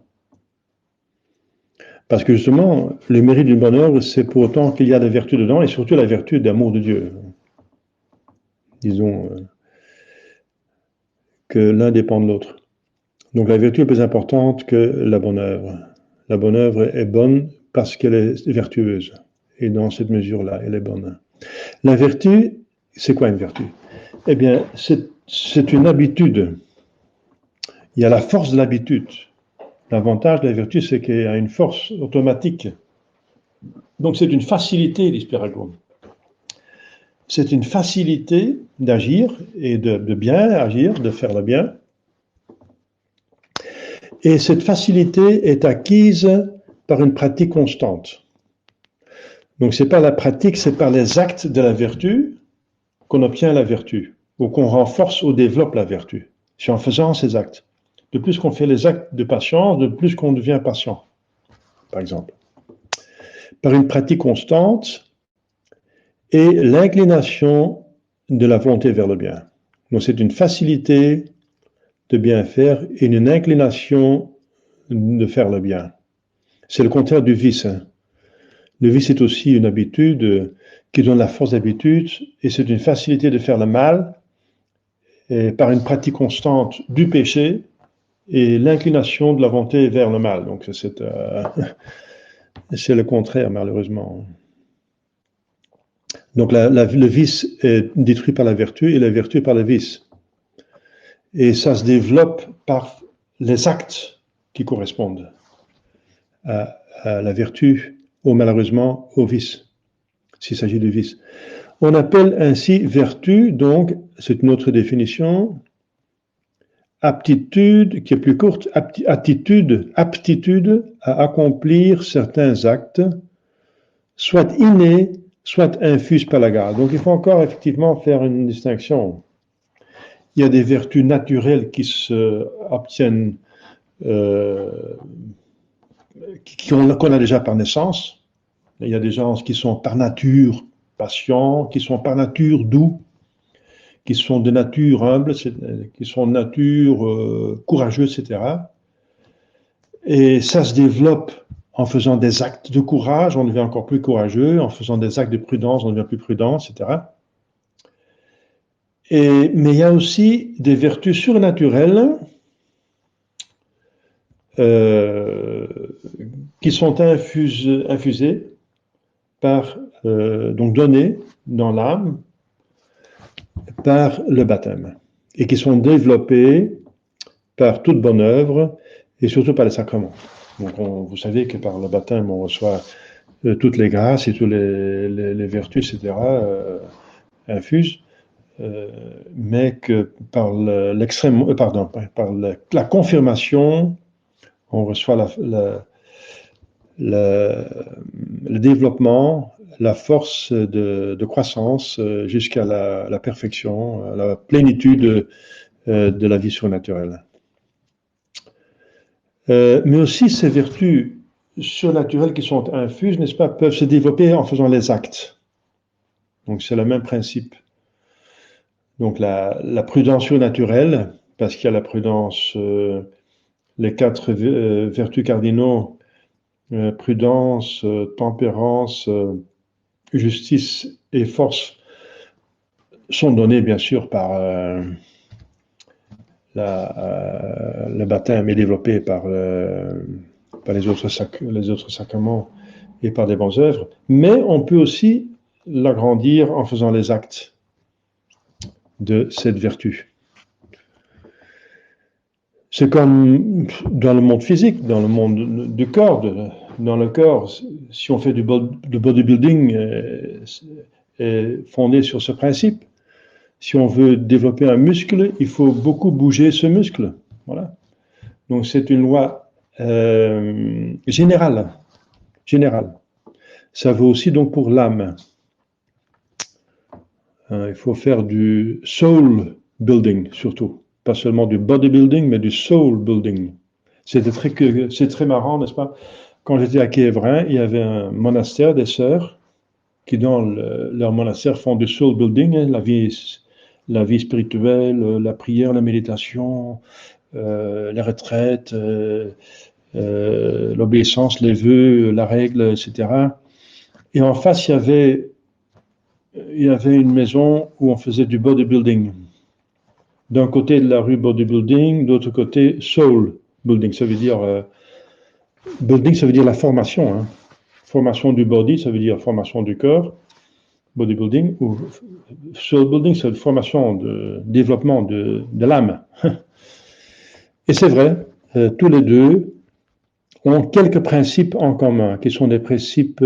Parce que justement, le mérite d'une bonne œuvre, c'est pour autant qu'il y a des vertus dedans, et surtout la vertu d'amour de Dieu. Disons que l'un dépend de l'autre. Donc la vertu est plus importante que la bonne œuvre. La bonne œuvre est bonne parce qu'elle est vertueuse. Et dans cette mesure-là, elle est bonne. La vertu, c'est quoi une vertu? Eh bien, c'est une habitude. Il y a la force de l'habitude. L'avantage de la vertu, c'est qu'il y a une force automatique. Donc c'est une facilité, dit Spirago. C'est une facilité d'agir et de bien agir, de faire le bien. Et cette facilité est acquise par une pratique constante. Donc c'est par la pratique, c'est par les actes de la vertu qu'on obtient la vertu, ou qu'on renforce ou développe la vertu. C'est en faisant ces actes. De plus qu'on fait les actes de patience, de plus qu'on devient patient, par exemple. Par une pratique constante et l'inclination de la volonté vers le bien. Donc c'est une facilité de bien faire et une inclination de faire le bien. C'est le contraire du vice. Hein. Le vice est aussi une habitude qui donne la force d'habitude et c'est une facilité de faire le mal et par une pratique constante du péché et l'inclination de la volonté vers le mal. Donc c'est le contraire malheureusement. Donc le vice est détruit par la vertu et la vertu par le vice. Et ça se développe par les actes qui correspondent à la vertu ou malheureusement au vice, s'il s'agit de vice. On appelle ainsi vertu, donc, c'est une autre définition, aptitude, qui est plus courte, aptitude à accomplir certains actes, soit innés, soit infuse par la grâce. Donc il faut encore effectivement faire une distinction. Il y a des vertus naturelles qui se obtiennent, qu'on a déjà par naissance. Il y a des gens qui sont par nature patients, qui sont par nature doux, qui sont de nature humble, qui sont de nature courageuse, etc. Et ça se développe en faisant des actes de courage, on devient encore plus courageux, en faisant des actes de prudence, on devient plus prudent, etc. Mais il y a aussi des vertus surnaturelles qui sont infusées par, donc données dans l'âme par le baptême et qui sont développées par toute bonne œuvre et surtout par les sacrements. Donc, vous savez que par le baptême, on reçoit toutes les grâces et toutes les vertus, etc., infuses, mais que par l'extrême, pardon, par la confirmation, on reçoit le développement, la force de croissance jusqu'à la perfection, à la plénitude de la vie surnaturelle. Mais aussi ces vertus surnaturelles qui sont infuses, n'est-ce pas, peuvent se développer en faisant les actes. Donc c'est le même principe. Donc la prudence surnaturelle, parce qu'il y a la prudence, les 4 vertus cardinaux, prudence, tempérance, justice et force, sont données bien sûr par le baptême est développé par les autres sacrements et par des bonnes œuvres, mais on peut aussi l'agrandir en faisant les actes de cette vertu. C'est comme dans le monde physique, dans le monde du corps. Dans le corps, si on fait du bodybuilding, est fondé sur ce principe. Si on veut développer un muscle, il faut beaucoup bouger ce muscle. Voilà. Donc c'est une loi générale. Ça vaut aussi donc pour l'âme. Il faut faire du soul building surtout. Pas seulement du bodybuilding, mais du soul building. C'est très marrant, n'est-ce pas? Quand j'étais à Kievrin, il y avait un monastère des sœurs qui, dans leur monastère, font du soul building, hein, la vie spirituelle, la prière, la méditation, les retraites, l'obéissance, les vœux, la règle, etc. Et en face, il y avait une maison où on faisait du bodybuilding. D'un côté de la rue bodybuilding, d'autre côté soul building. Ça veut dire building, ça veut dire la formation. Hein. Formation du body, ça veut dire formation du corps. Bodybuilding ou soul building, c'est la formation de développement de l'âme. Et c'est vrai, tous les deux ont quelques principes en commun, qui sont des principes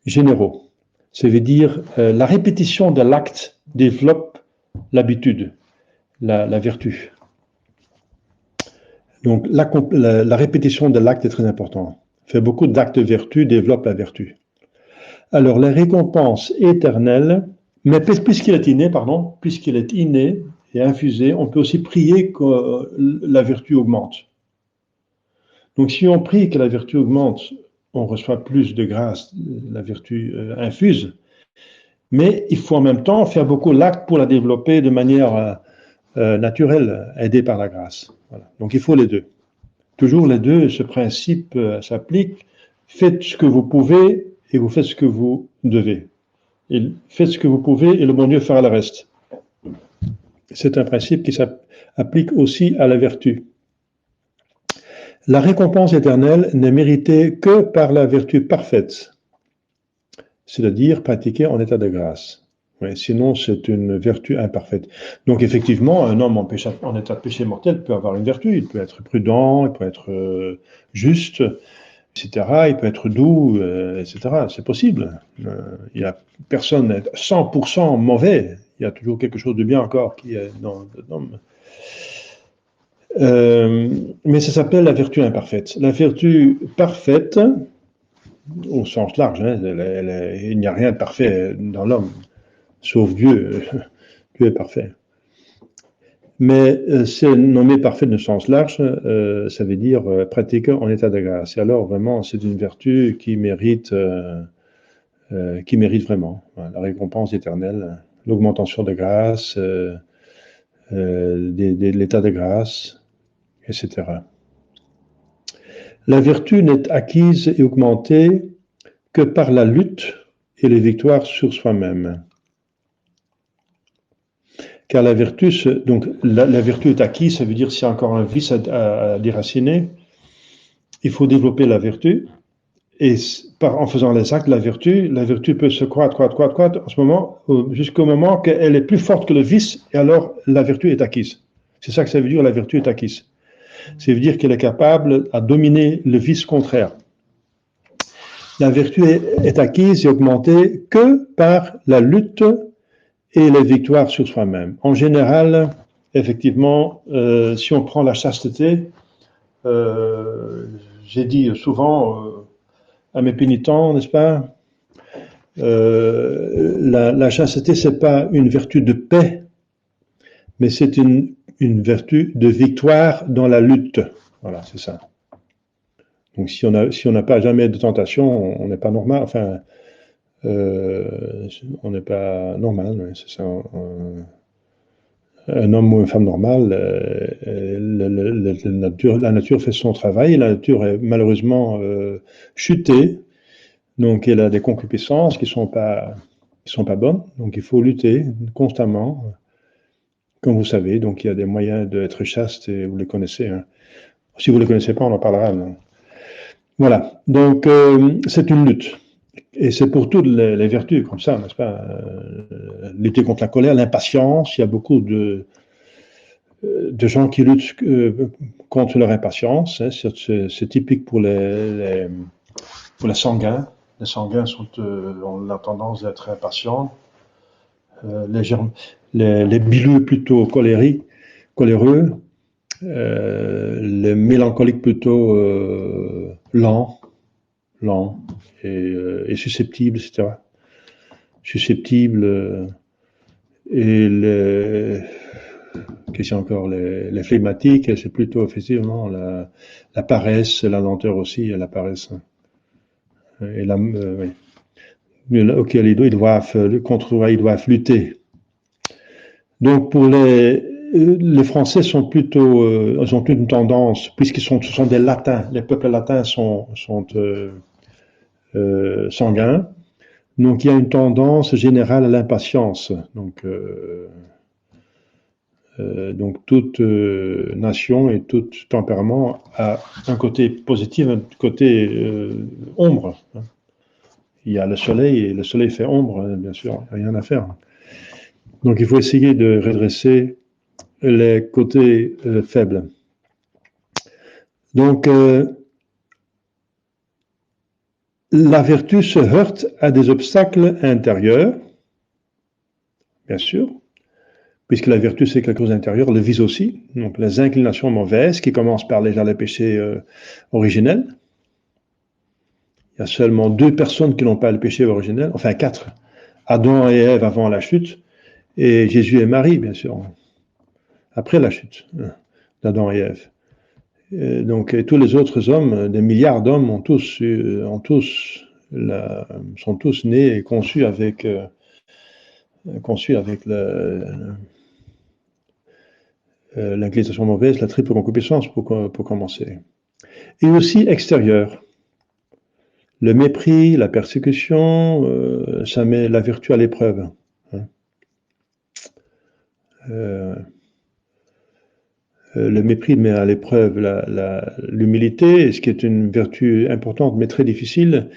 généraux. Ça veut dire la répétition de l'acte développe l'habitude, la vertu. Donc la répétition de l'acte est très importante. Faire beaucoup d'actes de vertu développe la vertu. Alors la récompense éternelle, mais puisqu'il est inné et infusé, on peut aussi prier que la vertu augmente. Donc si on prie que la vertu augmente, on reçoit plus de grâce, la vertu infuse, mais il faut en même temps faire beaucoup l'acte pour la développer de manière naturelle, aidée par la grâce. Voilà. Donc il faut les deux. Toujours les deux, ce principe s'applique. Faites ce que vous pouvez et vous faites ce que vous devez. Et faites ce que vous pouvez et le bon Dieu fera le reste. C'est un principe qui s'applique aussi à la vertu. La récompense éternelle n'est méritée que par la vertu parfaite, c'est-à-dire pratiquée en état de grâce. Ouais, sinon, c'est une vertu imparfaite. Donc, effectivement, un homme en état de péché mortel peut avoir une vertu. Il peut être prudent, il peut être juste, etc. Il peut être doux, etc. C'est possible. Il y a personne n'est 100% mauvais. Il y a toujours quelque chose de bien encore qui est dans l'homme. Mais ça s'appelle la vertu imparfaite. La vertu parfaite, au sens large, hein, il n'y a rien de parfait dans l'homme, sauf Dieu. Dieu est parfait. Mais c'est nommé parfait de sens large, ça veut dire pratiquer en état de grâce. Et alors vraiment, c'est une vertu qui mérite vraiment la récompense éternelle, l'augmentation de grâce, l'état de grâce, etc. La vertu n'est acquise et augmentée que par la lutte et les victoires sur soi-même. Car la vertu, donc la vertu est acquise, ça veut dire s'il y a encore un vice à déraciner, il faut développer la vertu, et en faisant les actes, la vertu peut se croître en ce moment, jusqu'au moment qu'elle est plus forte que le vice, et alors la vertu est acquise. C'est ça que ça veut dire, la vertu est acquise. Ça veut dire qu'elle est capable à dominer le vice contraire. La vertu est acquise et augmentée que par la lutte et les victoires sur soi-même. En général, effectivement, si on prend la chasteté, j'ai dit souvent à mes pénitents, n'est-ce pas, la chasteté, c'est pas une vertu de paix, mais c'est une vertu de victoire dans la lutte. Voilà, c'est ça. Donc si on n'a pas jamais de tentation, on n'est pas normal. Enfin, on n'est pas normal, c'est ça. Un homme ou une femme normale, la nature fait son travail, et la nature est malheureusement chutée, donc elle a des concupiscences qui sont pas bonnes, donc il faut lutter constamment, comme vous savez, donc il y a des moyens d'être chaste, et vous les connaissez, hein. Si vous ne les connaissez pas, on en parlera. Non. Voilà, donc c'est une lutte. Et c'est pour toutes les vertus, comme ça, n'est-ce pas? Lutter contre la colère, l'impatience, il y a beaucoup de gens qui luttent contre leur impatience, hein. C'est typique pour les sanguins. Les sanguins ont la tendance d'être impatients. Les bileux plutôt coléreux. Les mélancoliques plutôt lents et susceptibles, etc. Susceptibles et qu'est-ce qu'il y a encore, les flegmatiques, c'est plutôt effectivement la paresse, la lenteur aussi, et la paresse. Et oui. Auquel ils doivent lutter. Donc pour les Français sont plutôt, ils ont une tendance, puisqu'ils ce sont des latins, les peuples latins sont sanguins, donc il y a une tendance générale à l'impatience. Donc toute nation et tout tempérament a un côté positif, un côté ombre. Il y a le soleil, et le soleil fait ombre, bien sûr, rien à faire. Donc il faut essayer de redresser les côtés faibles. Donc la vertu se heurte à des obstacles intérieurs, bien sûr, puisque la vertu c'est quelque chose d'intérieur, le vice aussi, donc les inclinations mauvaises qui commencent par les péchés originels. Il y a seulement 2 personnes qui n'ont pas le péché originel, enfin 4, Adam et Ève avant la chute, et Jésus et Marie, bien sûr, après la chute d'Adam et Ève. Donc tous les autres hommes, des milliards d'hommes, sont tous nés et conçus avec l'inclination mauvaise, la triple concupiscence pour commencer. Et aussi extérieur. Le mépris, la persécution, ça met la vertu à l'épreuve. Le mépris met à l'épreuve l'humilité, ce qui est une vertu importante mais très difficile,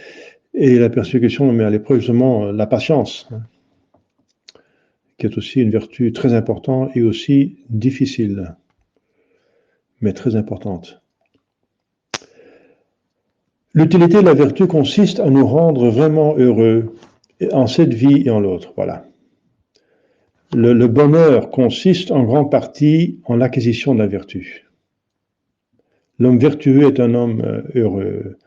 et la persécution met à l'épreuve justement la patience, qui est aussi une vertu très importante et aussi difficile, mais très importante. L'utilité de la vertu consiste à nous rendre vraiment heureux en cette vie et en l'autre. Voilà. Le bonheur consiste en grande partie en l'acquisition de la vertu. L'homme vertueux est un homme heureux,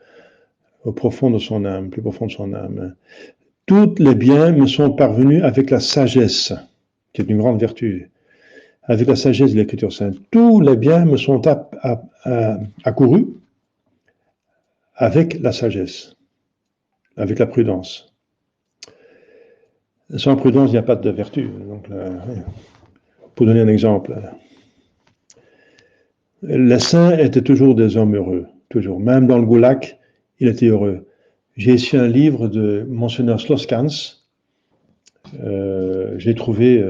au profond de son âme, plus profond de son âme. Tous les biens me sont parvenus avec la sagesse, qui est une grande vertu. Avec la sagesse de l'Écriture sainte, tous les biens me sont accourus avec la sagesse, avec la prudence. Sans prudence, il n'y a pas de vertu. Donc, pour donner un exemple, les saints étaient toujours des hommes heureux, toujours. Même dans le goulag, il était heureux. J'ai ici un livre de Monseigneur Sloskans. J'ai trouvé,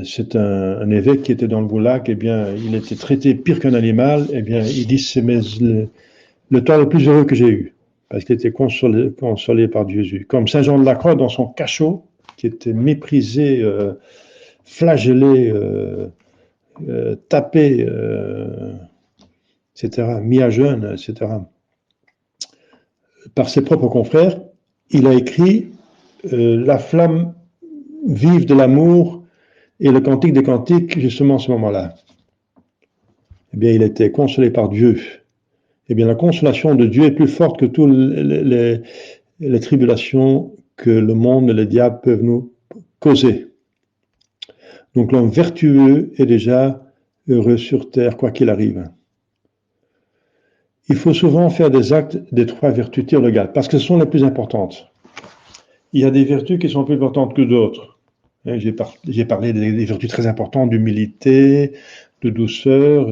c'est un évêque qui était dans le goulag. Eh bien, il était traité pire qu'un animal. Eh bien, il dit c'est le temps le plus heureux que j'ai eu, parce qu'il était consolé par Jésus. Comme Saint Jean de la Croix dans son cachot, qui était méprisé, flagellé, tapé, etc., mis à jeun, etc., par ses propres confrères, il a écrit la flamme vive de l'amour et le cantique des cantiques, justement, à ce moment-là. Eh bien, il était consolé par Dieu. Eh bien, la consolation de Dieu est plus forte que toutes les tribulations que le monde et le diable peuvent nous causer. Donc, l'homme vertueux est déjà heureux sur terre, quoi qu'il arrive. Il faut souvent faire des actes des 3 vertus théologales, parce que ce sont les plus importantes. Il y a des vertus qui sont plus importantes que d'autres. J'ai parlé des vertus très importantes d'humilité, de douceur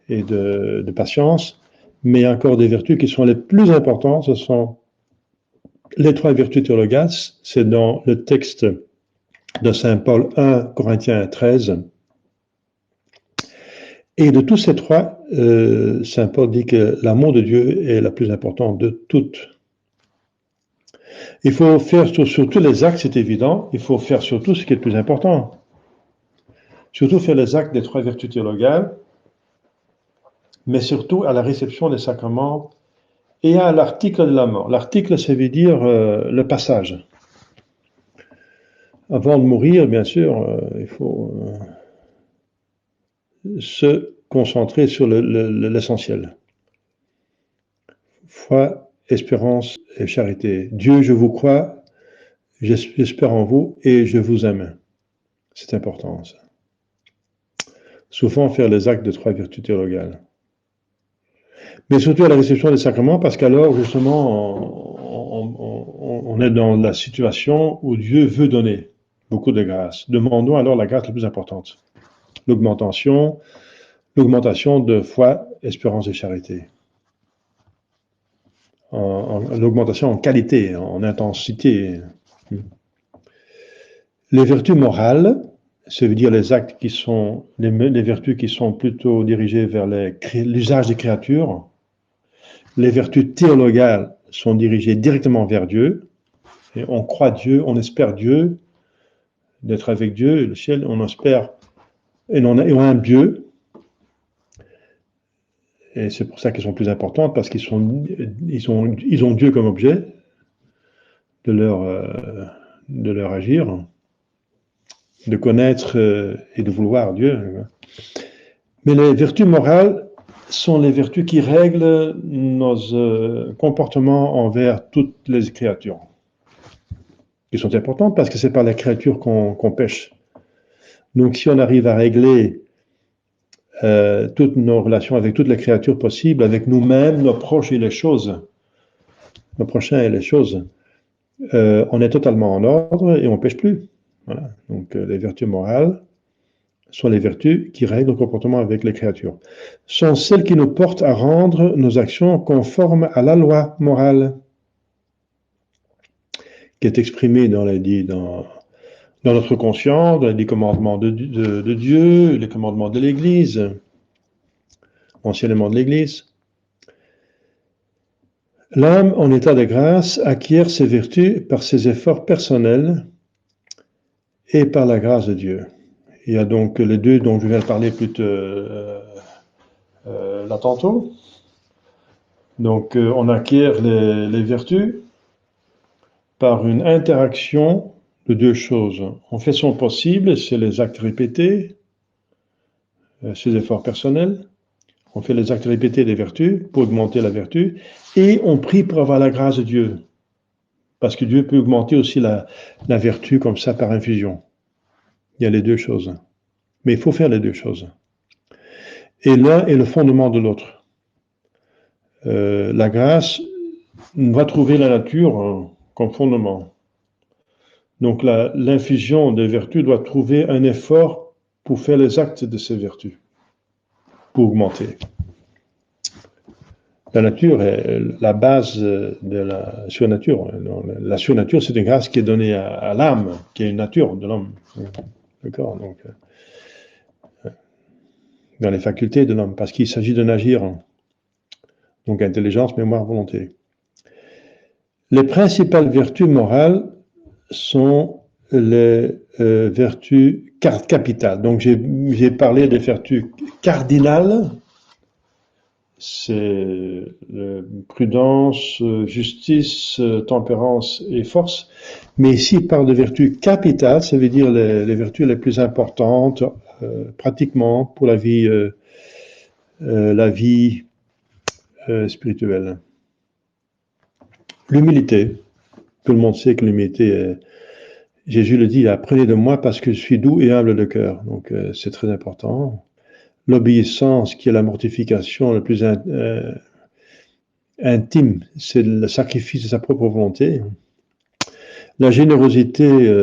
et de patience, mais il y a encore des vertus qui sont les plus importantes, ce sont les 3 vertus théologales, c'est dans le texte de Saint Paul 1, Corinthiens 13. Et de tous ces 3, Saint Paul dit que l'amour de Dieu est la plus importante de toutes. Il faut faire sur tous les actes, c'est évident, il faut faire surtout ce qui est le plus important. Surtout faire les actes des 3 vertus théologales, mais surtout à la réception des sacrements et à l'article de la mort. L'article, ça veut dire le passage. Avant de mourir, bien sûr, il faut se concentrer sur l'essentiel. Foi, espérance et charité. Dieu, je vous crois, j'espère en vous et je vous aime. C'est important, ça. Souvent faire les actes de 3 vertus théologales. Mais surtout à la réception des sacrements, parce qu'alors, justement, on est dans la situation où Dieu veut donner beaucoup de grâce. Demandons alors la grâce la plus importante. L'augmentation de foi, espérance et charité. L'augmentation en qualité, en intensité. Les vertus morales, ça veut dire les actes qui sont, les vertus qui sont plutôt dirigées vers l'usage des créatures. Les vertus théologales sont dirigées directement vers Dieu. Et on croit Dieu, on espère Dieu, d'être avec Dieu, le ciel, on espère, et on aime Dieu. Et c'est pour ça qu'elles sont plus importantes, parce qu'ils ont Dieu comme objet de leur agir, de connaître et de vouloir Dieu. Mais les vertus morales sont les vertus qui règlent nos comportements envers toutes les créatures, qui sont importantes parce que c'est par les créatures qu'on pêche. Donc si on arrive à régler toutes nos relations avec toutes les créatures possibles, avec nous-mêmes, nos proches et les choses, nos prochains et les choses, on est totalement en ordre et on ne pêche plus. Voilà. Donc les vertus morales sont les vertus qui règlent nos comportements avec les créatures. Sont celles qui nous portent à rendre nos actions conformes à la loi morale, qui est exprimée dans notre conscience, dans les 10 commandements de Dieu, les commandements de l'Église, anciennement de l'Église. L'âme, en état de grâce, acquiert ses vertus par ses efforts personnels et par la grâce de Dieu. Il y a donc les deux dont je viens de parler plus là tantôt. Donc, on acquiert les vertus par une interaction de 2 choses. On fait son possible, c'est les actes répétés, ses efforts personnels. On fait les actes répétés des vertus pour augmenter la vertu, et on prie pour avoir la grâce de Dieu. Parce que Dieu peut augmenter aussi la vertu comme ça par infusion. Il y a les 2 choses. Mais il faut faire les 2 choses. Et l'un est le fondement de l'autre. La grâce va trouver la nature comme fondement. Donc l'infusion des vertus doit trouver un effort pour faire les actes de ces vertus, pour augmenter. La nature est la base de la surnature. La surnature, c'est une grâce qui est donnée à l'âme, qui est une nature de l'homme. D'accord? Donc, dans les facultés de l'homme, parce qu'il s'agit de n'agir. Donc, intelligence, mémoire, volonté. Les principales vertus morales sont les vertus capitales. Donc j'ai parlé des vertus cardinales, c'est prudence, justice, tempérance et force. Mais ici, il parle de vertus capitales, ça veut dire les vertus les plus importantes, pratiquement pour la vie spirituelle. L'humilité. Tout le monde sait que l'humilité, Jésus le dit, apprenez de moi parce que je suis doux et humble de cœur. Donc c'est très important. L'obéissance, qui est la mortification la plus intime, c'est le sacrifice de sa propre volonté. La générosité,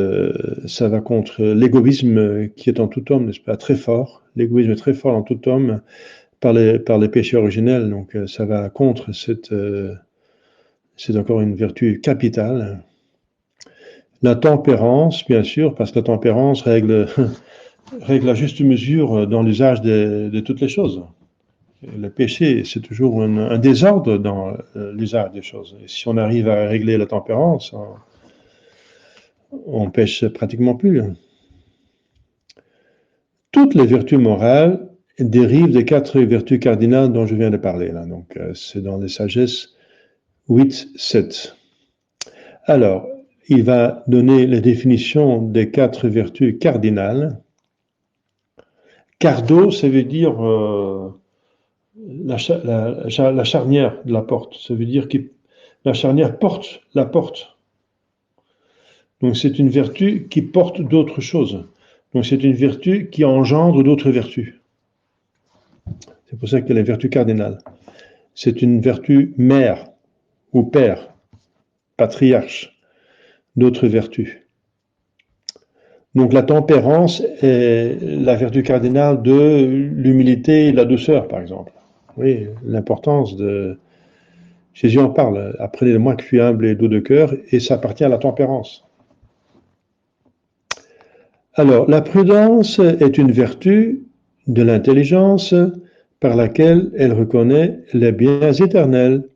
ça va contre l'égoïsme qui est en tout homme, n'est-ce pas, très fort. L'égoïsme est très fort en tout homme par les péchés originels, donc ça va contre cette... c'est encore une vertu capitale. La tempérance, bien sûr, parce que la tempérance règle la juste mesure dans l'usage de toutes les choses. Le péché, c'est toujours un désordre dans l'usage des choses. Et si on arrive à régler la tempérance, on pêche pratiquement plus. Toutes les vertus morales dérivent des 4 vertus cardinales dont je viens de parler. Là. Donc, c'est dans les sagesses 8, 7. Alors, il va donner les définitions des 4 vertus cardinales. Cardo, ça veut dire la charnière de la porte. Ça veut dire que la charnière porte la porte. Donc c'est une vertu qui porte d'autres choses. Donc c'est une vertu qui engendre d'autres vertus. C'est pour ça qu'elle est vertu cardinale. C'est une vertu mère ou père, patriarche, d'autres vertus. Donc la tempérance est la vertu cardinale de l'humilité et de la douceur, par exemple. Oui, l'importance de... Jésus en parle. Apprenez de moi que je suis humble et doux de cœur, et ça appartient à la tempérance. Alors, la prudence est une vertu de l'intelligence par laquelle elle reconnaît les biens éternels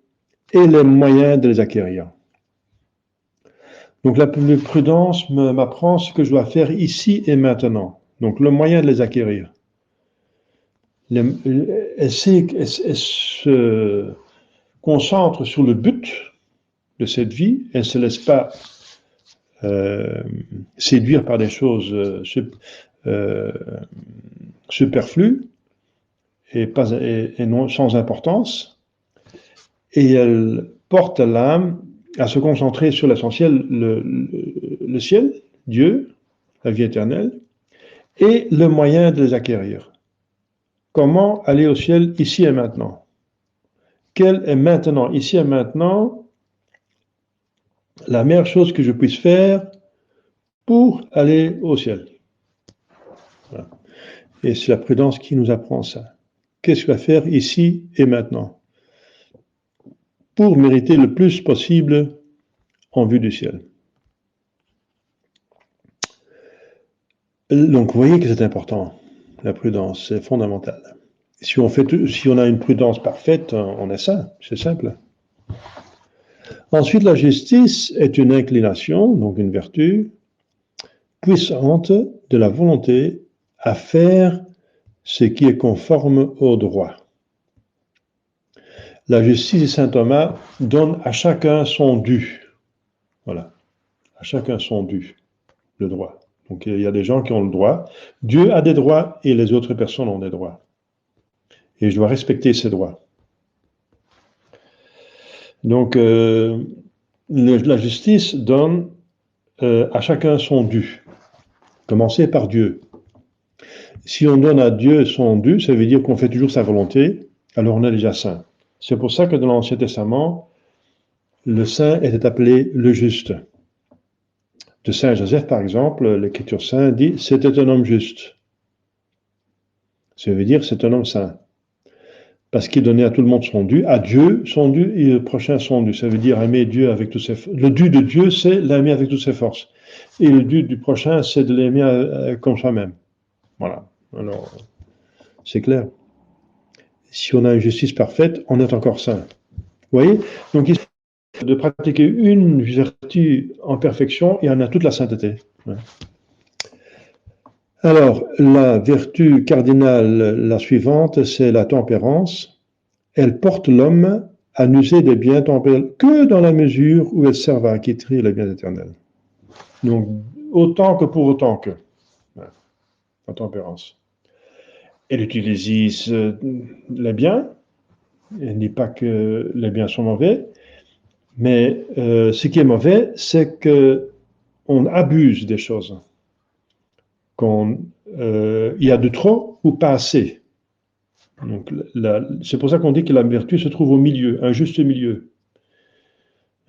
et les moyens de les acquérir. Donc la prudence m'apprend ce que je dois faire ici et maintenant. Donc le moyen de les acquérir. Elle se concentre sur le but de cette vie. Elle ne se laisse pas séduire par des choses superflues et non sans importance. Et elle porte l'âme à se concentrer sur l'essentiel, le ciel, Dieu, la vie éternelle, et le moyen de les acquérir. Comment aller au ciel ici et maintenant? Quelle est maintenant, ici et maintenant, la meilleure chose que je puisse faire pour aller au ciel? Voilà. Et c'est la prudence qui nous apprend ça. Qu'est-ce que je vais faire ici et maintenant pour mériter le plus possible en vue du ciel? Donc, vous voyez que c'est important. La prudence, c'est fondamental. Si on a une prudence parfaite, on est saint, c'est simple. Ensuite, la justice est une inclination, donc une vertu puissante de la volonté à faire ce qui est conforme au droit. La justice de saint Thomas donne à chacun son dû. Voilà, à chacun son dû, le droit. Donc il y a des gens qui ont le droit. Dieu a des droits et les autres personnes ont des droits. Et je dois respecter ces droits. Donc la justice donne à chacun son dû. Commencer par Dieu. Si on donne à Dieu son dû, ça veut dire qu'on fait toujours sa volonté, alors on est déjà saint. C'est pour ça que dans l'Ancien Testament, le saint était appelé le juste. De Saint Joseph, par exemple, l'Écriture sainte dit « c'était un homme juste ». Ça veut dire « c'est un homme saint ». Parce qu'il donnait à tout le monde son dû, à Dieu son dû et le prochain son dû. Ça veut dire aimer Dieu avec toutes ses forces. Le dû de Dieu, c'est l'aimer avec toutes ses forces. Et le dû du prochain, c'est de l'aimer comme soi-même. Voilà. Alors, c'est clair. Si on a une justice parfaite, on est encore saint. Vous voyez? Donc, de pratiquer une vertu en perfection, il y en a toute la sainteté. Ouais. Alors, la vertu cardinale, la suivante, c'est la tempérance. Elle porte l'homme à n'user des biens temporels que dans la mesure où elles servent à acquérir les biens éternels. Donc, autant que pour autant que. Ouais, la tempérance. Elle utilise les biens. Elle ne dit pas que les biens sont mauvais. Mais ce qui est mauvais, c'est qu'on abuse des choses. Qu'il y a de trop ou pas assez. Donc, c'est pour ça qu'on dit que la vertu se trouve au milieu, un juste milieu.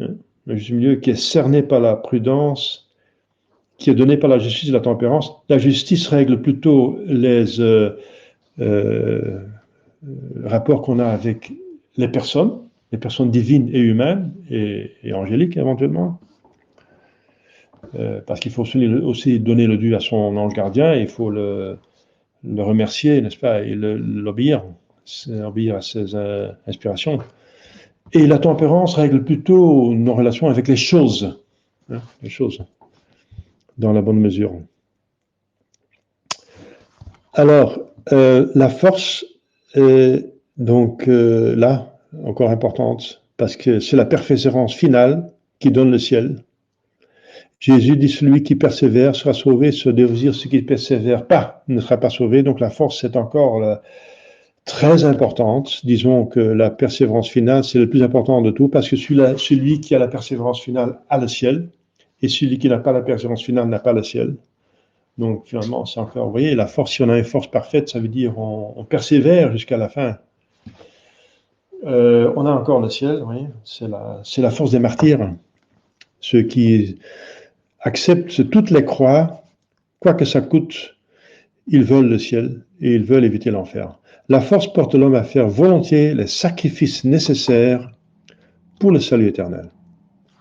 Hein, un juste milieu qui est cerné par la prudence, qui est donné par la justice et la tempérance. La justice règle plutôt les rapports qu'on a avec les personnes divines et humaines, et angéliques éventuellement. Parce qu'il faut aussi donner le dû à son ange gardien, il faut le remercier, n'est-ce pas, et l'obéir, obéir à ses inspirations. Et la tempérance règle plutôt nos relations avec les choses, hein, les choses, dans la bonne mesure. Alors, la force est donc là, encore importante, parce que c'est la persévérance finale qui donne le ciel. Jésus dit, celui qui persévère sera sauvé, ce désir, ce qui ne persévère pas ne sera pas sauvé. Donc la force est encore très importante. Disons que la persévérance finale, c'est le plus important de tout, parce que celui qui a la persévérance finale a le ciel, et celui qui n'a pas la persévérance finale n'a pas le ciel. Donc finalement, c'est encore, vous voyez, la force, si on a une force parfaite, ça veut dire on persévère jusqu'à la fin. On a encore le ciel, vous voyez, c'est la force des martyrs, ceux qui acceptent toutes les croix, quoi que ça coûte, ils veulent le ciel et ils veulent éviter l'enfer. La force porte l'homme à faire volontiers les sacrifices nécessaires pour le salut éternel.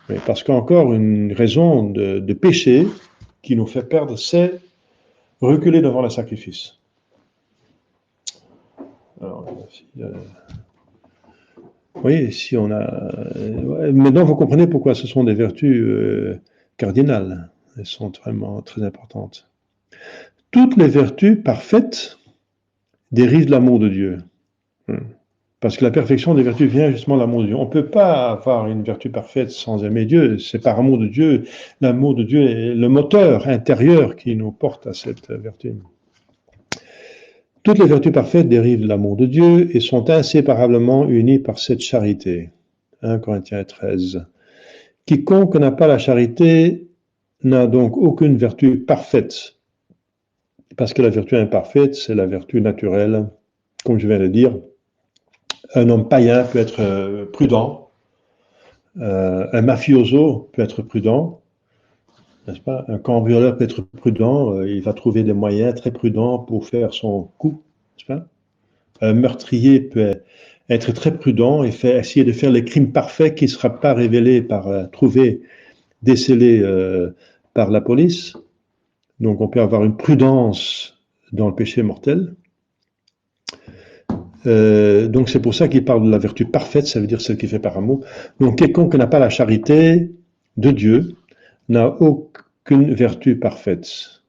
Mais parce qu'encore une raison de péché qui nous fait perdre, c'est reculer devant le sacrifice. Alors, oui, si on a... Maintenant, vous comprenez pourquoi ce sont des vertus cardinales. Elles sont vraiment très importantes. Toutes les vertus parfaites dérivent de l'amour de Dieu. Parce que la perfection des vertus vient justement de l'amour de Dieu. On ne peut pas avoir une vertu parfaite sans aimer Dieu. C'est par amour de Dieu. L'amour de Dieu est le moteur intérieur qui nous porte à cette vertu. Toutes les vertus parfaites dérivent de l'amour de Dieu et sont inséparablement unies par cette charité. 1 Corinthiens 13. Quiconque n'a pas la charité n'a donc aucune vertu parfaite. Parce que la vertu imparfaite, c'est la vertu naturelle, comme je viens de dire. Un homme païen peut être prudent, un mafioso peut être prudent, n'est-ce pas? Un cambrioleur peut être prudent, il va trouver des moyens très prudents pour faire son coup, n'est-ce pas? Un meurtrier peut être très prudent et essayer de faire les crimes parfaits qui ne seront pas révélés trouvés, décelés par la police. Donc on peut avoir une prudence dans le péché mortel. Donc c'est pour ça qu'il parle de la vertu parfaite, ça veut dire celle qui fait par amour. Donc quiconque n'a pas la charité de Dieu n'a aucune vertu parfaite.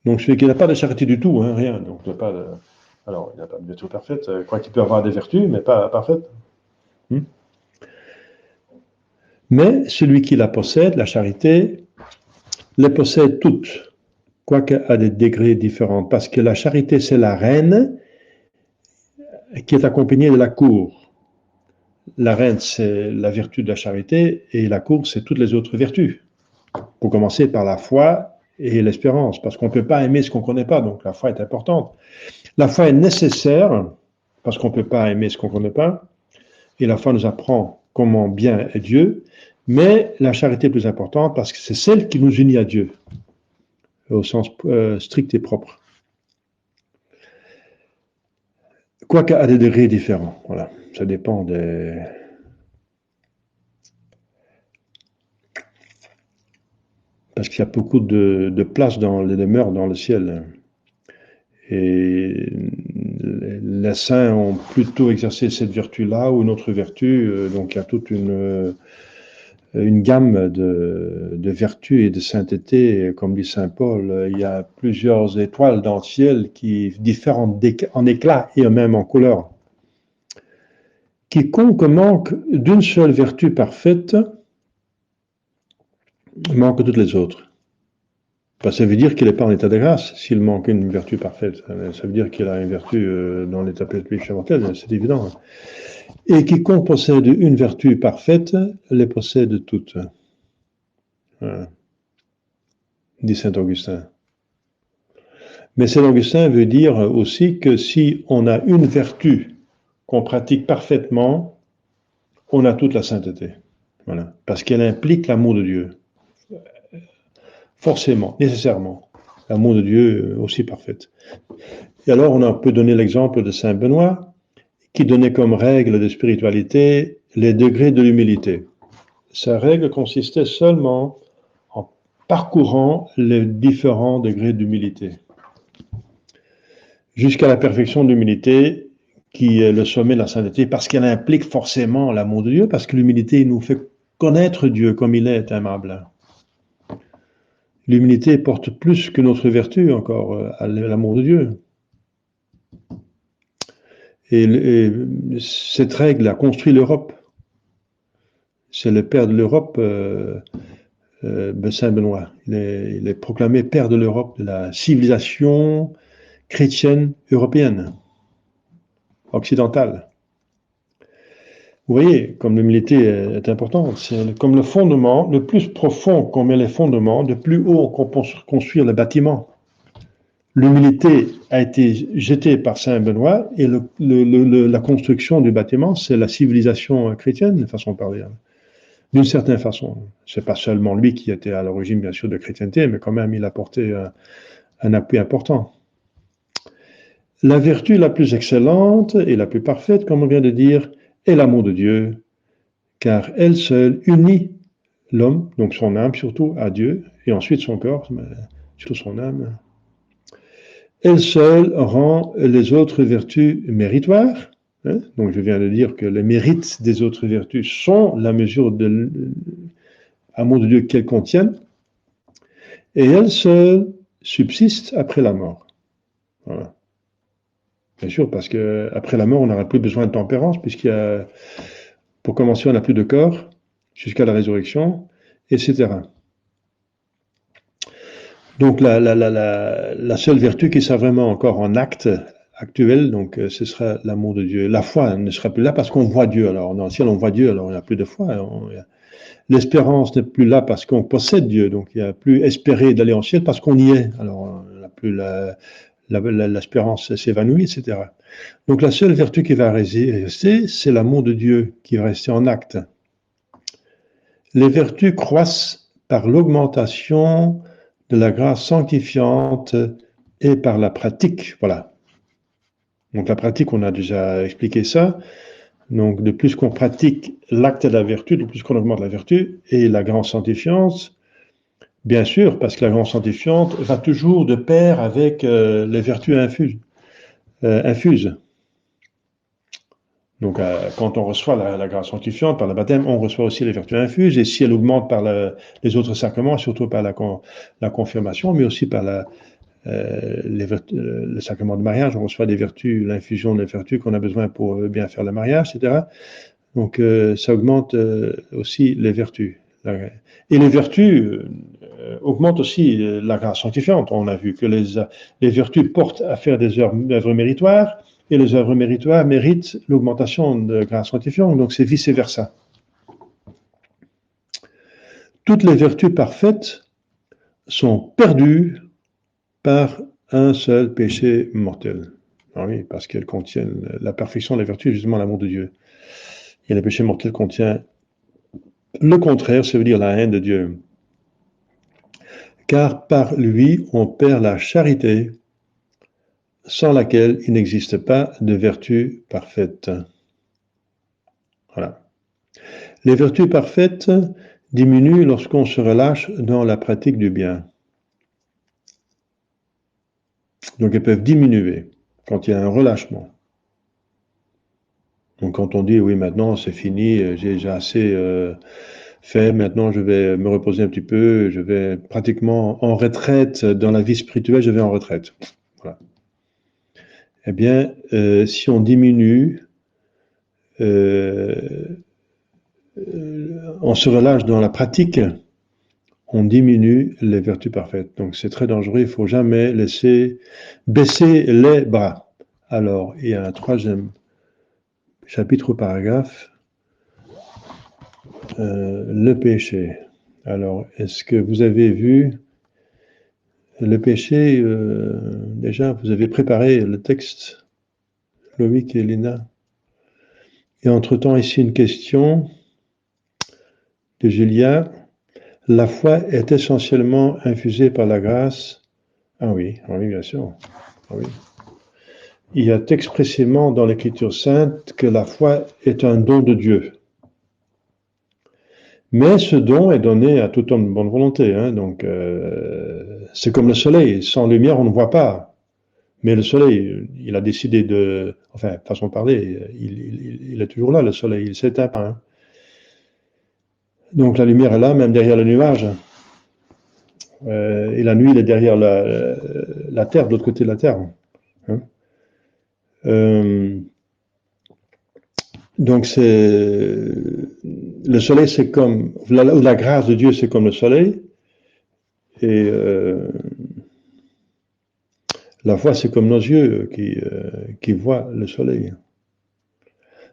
Donc celui qui n'a pas de charité du tout, hein, rien. Donc il n'a pas de... Alors il n'a pas de vertu parfaite, quoi qu'il peut avoir des vertus, mais pas parfaites. Mais celui qui la possède, la charité, les possède toutes, quoique à des degrés différents, parce que la charité c'est la reine qui est accompagnée de la cour. La reine, c'est la vertu de la charité, et la cour, c'est toutes les autres vertus. Pour commencer par la foi et l'espérance, parce qu'on ne peut pas aimer ce qu'on ne connaît pas, donc la foi est importante. La foi est nécessaire, parce qu'on ne peut pas aimer ce qu'on ne connaît pas, et la foi nous apprend comment bien est Dieu, mais la charité est plus importante, parce que c'est celle qui nous unit à Dieu, au sens strict et propre. Quoique à des degrés différents, voilà. Ça dépend des... Parce qu'il y a beaucoup de place dans les demeures dans le ciel. Et les saints ont plutôt exercé cette vertu-là ou une autre vertu. Donc il y a toute une une gamme de vertus et de sainteté, comme dit saint Paul. Il y a plusieurs étoiles dans le ciel qui diffèrent en éclat et même en couleur. Quiconque manque d'une seule vertu parfaite manque toutes les autres. Ça veut dire qu'il n'est pas en état de grâce s'il manque une vertu parfaite. Ça veut dire qu'il a une vertu dans l'état péché mortel, c'est évident. Et quiconque possède une vertu parfaite les possède toutes. Voilà. Dit saint Augustin. Mais saint Augustin veut dire aussi que si on a une vertu qu'on pratique parfaitement, on a toute la sainteté. Voilà. Parce qu'elle implique l'amour de Dieu. Forcément, nécessairement. L'amour de Dieu aussi parfaite. Et alors, on peut donner l'exemple de saint Benoît, qui donnait comme règle de spiritualité les degrés de l'humilité. Sa règle consistait seulement en parcourant les différents degrés d'humilité, jusqu'à la perfection de l'humilité, qui est le sommet de la sainteté, parce qu'elle implique forcément l'amour de Dieu, parce que l'humilité nous fait connaître Dieu comme il est aimable. L'humilité porte plus que notre vertu encore à l'amour de Dieu. Et cette règle a construit l'Europe. C'est le père de l'Europe, Saint Benoît. Il est proclamé père de l'Europe, de la civilisation chrétienne européenne, occidentale. Vous voyez, comme l'humilité est importante, c'est comme le fondement, le plus profond qu'on met les fondements, de plus haut qu'on peut construire le bâtiment. L'humilité a été jetée par saint Benoît et la construction du bâtiment, c'est la civilisation chrétienne, de façon de parler. D'une certaine façon. C'est pas seulement lui qui était à l'origine, bien sûr, de chrétienté, mais quand même, il a apporté un appui important. La vertu la plus excellente et la plus parfaite, comme on vient de dire, est l'amour de Dieu, car elle seule unit l'homme, donc son âme surtout, à Dieu, et ensuite son corps, mais surtout son âme. Elle seule rend les autres vertus méritoires. Hein? Donc je viens de dire que les mérites des autres vertus sont la mesure de l'amour de Dieu qu'elles contiennent, et elle seule subsiste après la mort. Voilà. Bien sûr, parce qu'après la mort, on n'aura plus besoin de tempérance, pour commencer, on n'a plus de corps, jusqu'à la résurrection, etc. Donc la seule vertu qui sera vraiment encore en acte actuel, donc ce sera l'amour de Dieu. La foi ne sera plus là parce qu'on voit Dieu. Alors dans le ciel, on voit Dieu, alors il n'y a plus de foi. L'espérance n'est plus là parce qu'on possède Dieu, donc il n'y a plus espérer d'aller en ciel parce qu'on y est. Alors il n'y a plus l'espérance s'évanouit, etc. Donc la seule vertu qui va rester, c'est l'amour de Dieu qui va rester en acte. Les vertus croissent par l'augmentation de la grâce sanctifiante et par la pratique. Voilà. Donc la pratique, on a déjà expliqué ça. Donc de plus qu'on pratique l'acte de la vertu, de plus qu'on augmente la vertu, et la grâce sanctifiante, bien sûr, parce que la grâce sanctifiante va toujours de pair avec les vertus infuses. Donc, quand on reçoit la grâce sanctifiante par le baptême, on reçoit aussi les vertus infuses, et si elle augmente par les autres sacrements, surtout par la confirmation, mais aussi par le sacrement de mariage, on reçoit des vertus, l'infusion des vertus qu'on a besoin pour bien faire le mariage, etc. Donc, ça augmente aussi les vertus. Et les vertus augmentent aussi la grâce sanctifiante. On a vu que les vertus portent à faire des œuvres méritoires, et les œuvres méritoires méritent l'augmentation de grâce sanctifiante, donc c'est vice-versa. Toutes les vertus parfaites sont perdues par un seul péché mortel. Ah oui, parce qu'elles contiennent la perfection des vertus, justement l'amour de Dieu. Et le péché mortel contient le contraire, ça veut dire la haine de Dieu. Car par lui, on perd la charité, sans laquelle il n'existe pas de vertu parfaite. Voilà. Les vertus parfaites diminuent lorsqu'on se relâche dans la pratique du bien. Donc elles peuvent diminuer quand il y a un relâchement. Donc quand on dit oui maintenant c'est fini, j'ai déjà assez fait, maintenant je vais me reposer un petit peu, je vais pratiquement en retraite dans la vie spirituelle, je vais en retraite. Voilà. Eh bien, si on diminue, on se relâche dans la pratique, on diminue les vertus parfaites. Donc c'est très dangereux, il ne faut jamais laisser baisser les bras. Alors, il y a un troisième chapitre ou paragraphe, le péché. Alors, est-ce que vous avez vu le péché, déjà, vous avez préparé le texte, Loïc et Lina. Et entre-temps, ici, une question de Julia. La foi est essentiellement infusée par la grâce. Ah oui, bien sûr. Ah oui. Il y a expressément dans l'Écriture sainte que la foi est un don de Dieu. Mais ce don est donné à tout homme de bonne volonté. Hein, donc, c'est comme le soleil. Sans lumière, on ne voit pas. Mais le soleil, il a décidé de... Enfin, façon de parler, il est toujours là, le soleil. Il s'éteint pas. Hein. Donc, la lumière est là, même derrière le nuage. Et la nuit, il est derrière la terre, de l'autre côté de la terre. Hein. Donc, le soleil, c'est comme... La grâce de Dieu, c'est comme le soleil. Et la foi, c'est comme nos yeux qui voient le soleil.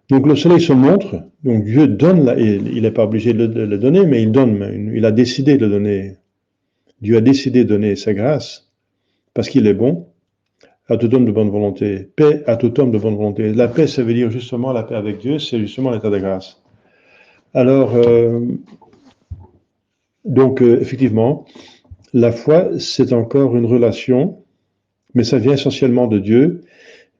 Donc le soleil se montre, donc Dieu donne, il n'est pas obligé de le donner, mais il donne, il a décidé de le donner. Dieu a décidé de donner sa grâce, parce qu'il est bon, à tout homme de bonne volonté. Paix à tout homme de bonne volonté. La paix, ça veut dire justement la paix avec Dieu, c'est justement l'état de grâce. Alors, donc effectivement, la foi, c'est encore une relation, mais ça vient essentiellement de Dieu.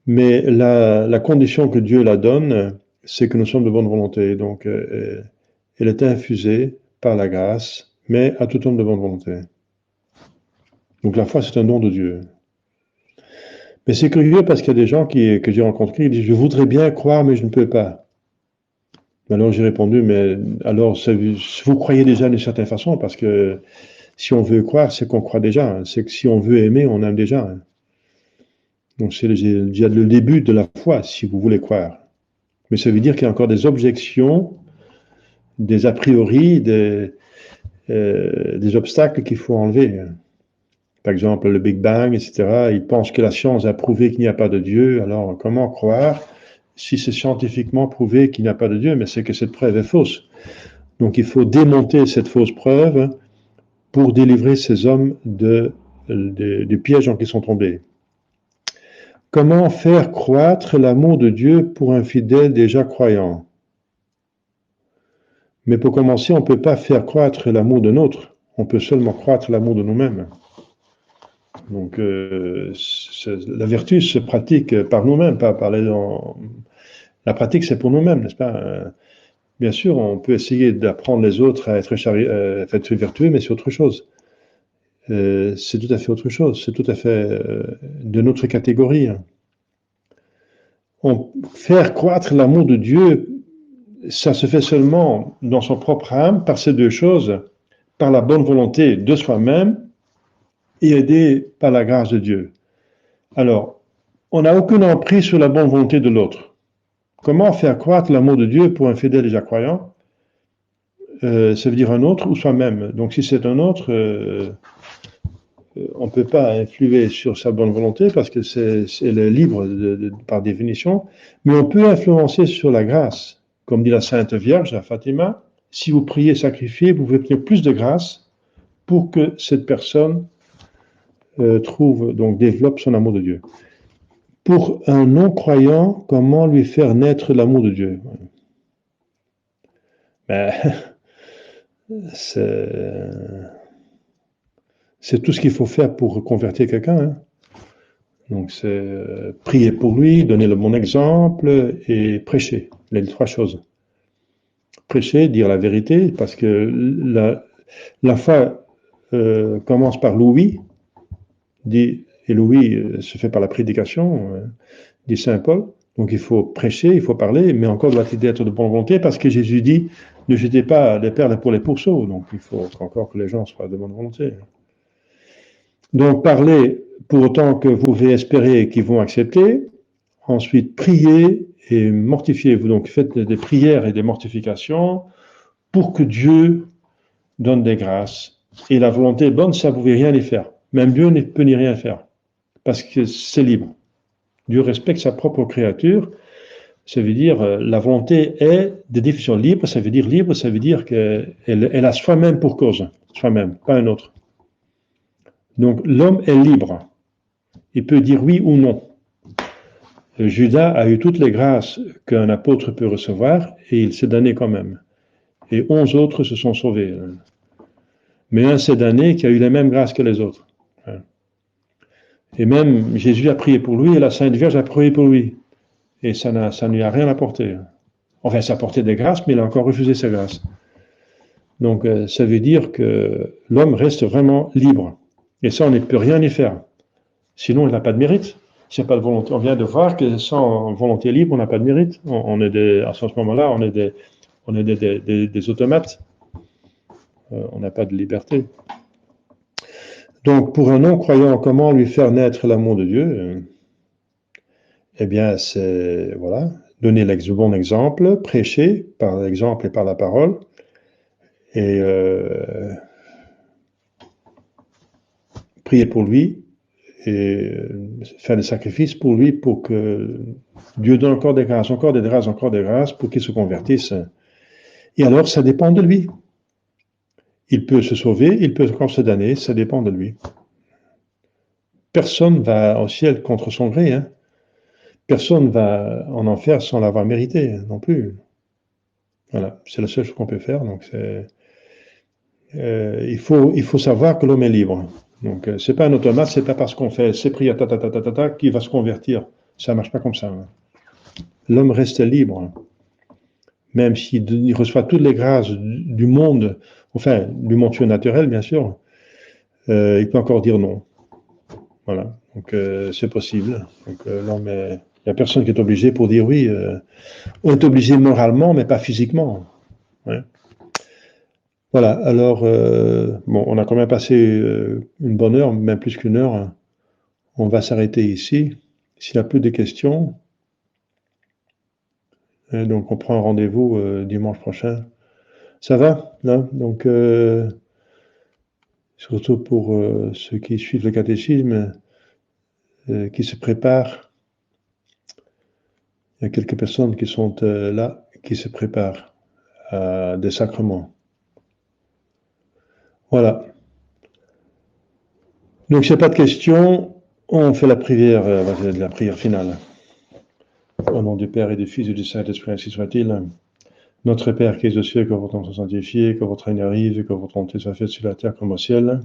Mais la condition que Dieu la donne, c'est que nous sommes de bonne volonté. Donc, elle est infusée par la grâce, mais à tout homme de bonne volonté. Donc, la foi, c'est un don de Dieu. Mais c'est curieux parce qu'il y a des gens que j'ai rencontrés qui disent « Je voudrais bien croire, mais je ne peux pas. » Alors, j'ai répondu « Mais alors, vous croyez déjà d'une certaine façon, parce que si on veut croire, c'est qu'on croit déjà. C'est que si on veut aimer, on aime déjà. » Donc, c'est déjà le début de la foi, si vous voulez croire. Mais ça veut dire qu'il y a encore des objections, des a priori, des obstacles qu'il faut enlever. Par exemple, le Big Bang, etc. Ils pensent que la science a prouvé qu'il n'y a pas de Dieu. Alors, comment croire si c'est scientifiquement prouvé qu'il n'y a pas de Dieu, mais c'est que cette preuve est fausse. Donc, il faut démonter cette fausse preuve pour délivrer ces hommes du piège en qui ils sont tombés. Comment faire croître l'amour de Dieu pour un fidèle déjà croyant? Mais pour commencer, on ne peut pas faire croître l'amour de l'autre. On peut seulement croître l'amour de nous-mêmes. Donc, la vertu se pratique par nous-mêmes, pas par les gens. La pratique, c'est pour nous-mêmes, n'est-ce pas? Bien sûr, on peut essayer d'apprendre les autres à être vertueux, mais c'est autre chose. C'est tout à fait autre chose. C'est tout à fait de notre catégorie. Faire croître l'amour de Dieu, ça se fait seulement dans son propre âme, par ces deux choses, par la bonne volonté de soi-même et aidé par la grâce de Dieu. Alors, on n'a aucune emprise sur la bonne volonté de l'autre. Comment faire croître l'amour de Dieu pour un fidèle déjà croyant? Ça veut dire un autre ou soi-même. Donc si c'est un autre, on ne peut pas influer sur sa bonne volonté parce que elle est libre par définition, mais on peut influencer sur la grâce. Comme dit la Sainte Vierge à Fatima, si vous priez sacrifier, vous pouvez obtenir plus de grâce pour que cette personne développe son amour de Dieu. Pour un non-croyant, comment lui faire naître l'amour de Dieu? Ben, c'est tout ce qu'il faut faire pour convertir quelqu'un. Hein. Donc c'est prier pour lui, donner le bon exemple et prêcher. Les trois choses. Prêcher, dire la vérité, parce que la foi commence par l'ouïe, et l'ouïe se fait par la prédication, dit Saint Paul. Donc il faut prêcher, il faut parler, mais encore doit-il être de bonne volonté, parce que Jésus dit, ne jetez pas les perles pour les pourceaux, donc il faut encore que les gens soient de bonne volonté. Donc parlez pour autant que vous pouvez espérer qu'ils vont accepter, ensuite priez et mortifiez-vous, donc faites des prières et des mortifications pour que Dieu donne des grâces. Et la volonté bonne, ça vous ne pouvez rien y faire. Même Dieu ne peut ni rien faire, parce que c'est libre. Dieu respecte sa propre créature. Ça veut dire, la volonté est de définition libre. Ça veut dire qu'elle a soi-même pour cause, soi-même, pas un autre. Donc l'homme est libre. Il peut dire oui ou non. Judas a eu toutes les grâces qu'un apôtre peut recevoir et il s'est damné quand même. Et 11 autres se sont sauvés. Mais un s'est damné qui a eu les mêmes grâces que les autres. Et même Jésus a prié pour lui et la Sainte Vierge a prié pour lui. Et ça ne lui a rien apporté. Enfin, ça apportait des grâces, mais il a encore refusé ses grâces. Donc, ça veut dire que l'homme reste vraiment libre. Et ça, on ne peut rien y faire. Sinon, il n'a pas de mérite. C'est pas de volonté. On vient de voir que sans volonté libre, on n'a pas de mérite. À ce moment-là, on est des automates. On n'a pas de liberté. Donc, pour un non-croyant, comment lui faire naître l'amour de Dieu? Eh bien, c'est, voilà, donner le bon exemple, prêcher par l'exemple et par la parole, et prier pour lui, et faire des sacrifices pour lui, pour que Dieu donne encore des grâces, pour qu'il se convertisse. Et alors, ça dépend de lui. Il peut se sauver, il peut encore se damner, ça dépend de lui. Personne va au ciel contre son gré, hein. Personne va en enfer sans l'avoir mérité, non plus. Voilà, c'est la seule chose qu'on peut faire. Donc il faut savoir que l'homme est libre. Donc c'est pas un automate, c'est pas parce qu'on fait ses prières qu'il va se convertir. Ça marche pas comme ça. Hein. L'homme reste libre, même s'il reçoit toutes les grâces du monde, enfin du monde surnaturel bien sûr. Il peut encore dire non. Voilà, donc c'est possible. Donc l'homme est... Il n'y a personne qui est obligé pour dire oui. On est obligé moralement, mais pas physiquement. Ouais. Voilà, alors, bon, on a quand même passé une bonne heure, même plus qu'une heure. Hein. On va s'arrêter ici. S'il n'y a plus de questions, donc on prend un rendez-vous dimanche prochain. Ça va, là? Donc, surtout pour ceux qui suivent le catéchisme, qui se préparent. Il y a quelques personnes qui sont là, qui se préparent à des sacrements. Voilà. Donc, s'il n'y a pas de questions, on fait la prière finale. Au nom du Père et du Fils et du Saint-Esprit, ainsi soit-il. Notre Père qui es aux cieux, que votre nom soit sanctifié, que votre règne arrive, et que votre volonté soit faite sur la terre comme au ciel.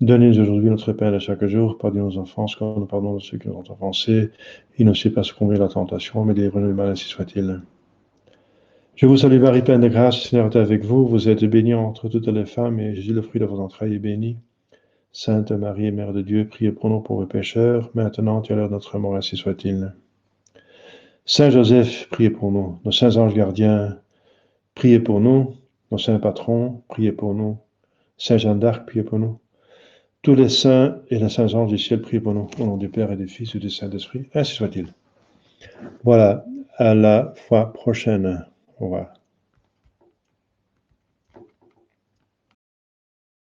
Donnez-nous aujourd'hui notre pain de chaque jour. Pardonnez nos offenses, comme nous pardonnons de ceux qui nous ont offensés. Et ne nous pas succomber à la tentation, mais délivrez-nous du mal, ainsi soit-il. Je vous salue Marie, pleine de grâce, le Seigneur est avec vous. Vous êtes bénie entre toutes les femmes, et Jésus, le fruit de vos entrailles, est béni. Sainte Marie, Mère de Dieu, priez pour nous pauvres pécheurs, maintenant et à l'heure de notre mort, ainsi soit-il. Saint Joseph, priez pour nous. Nos saints anges gardiens, priez pour nous. Nos saints patrons, priez pour nous. Saint Jeanne d'Arc, priez pour nous. Tous les saints et les saints anges du ciel, priez pour nous. Au nom du Père et du Fils et du Saint-Esprit, ainsi soit-il. Voilà, à la fois prochaine. Au revoir.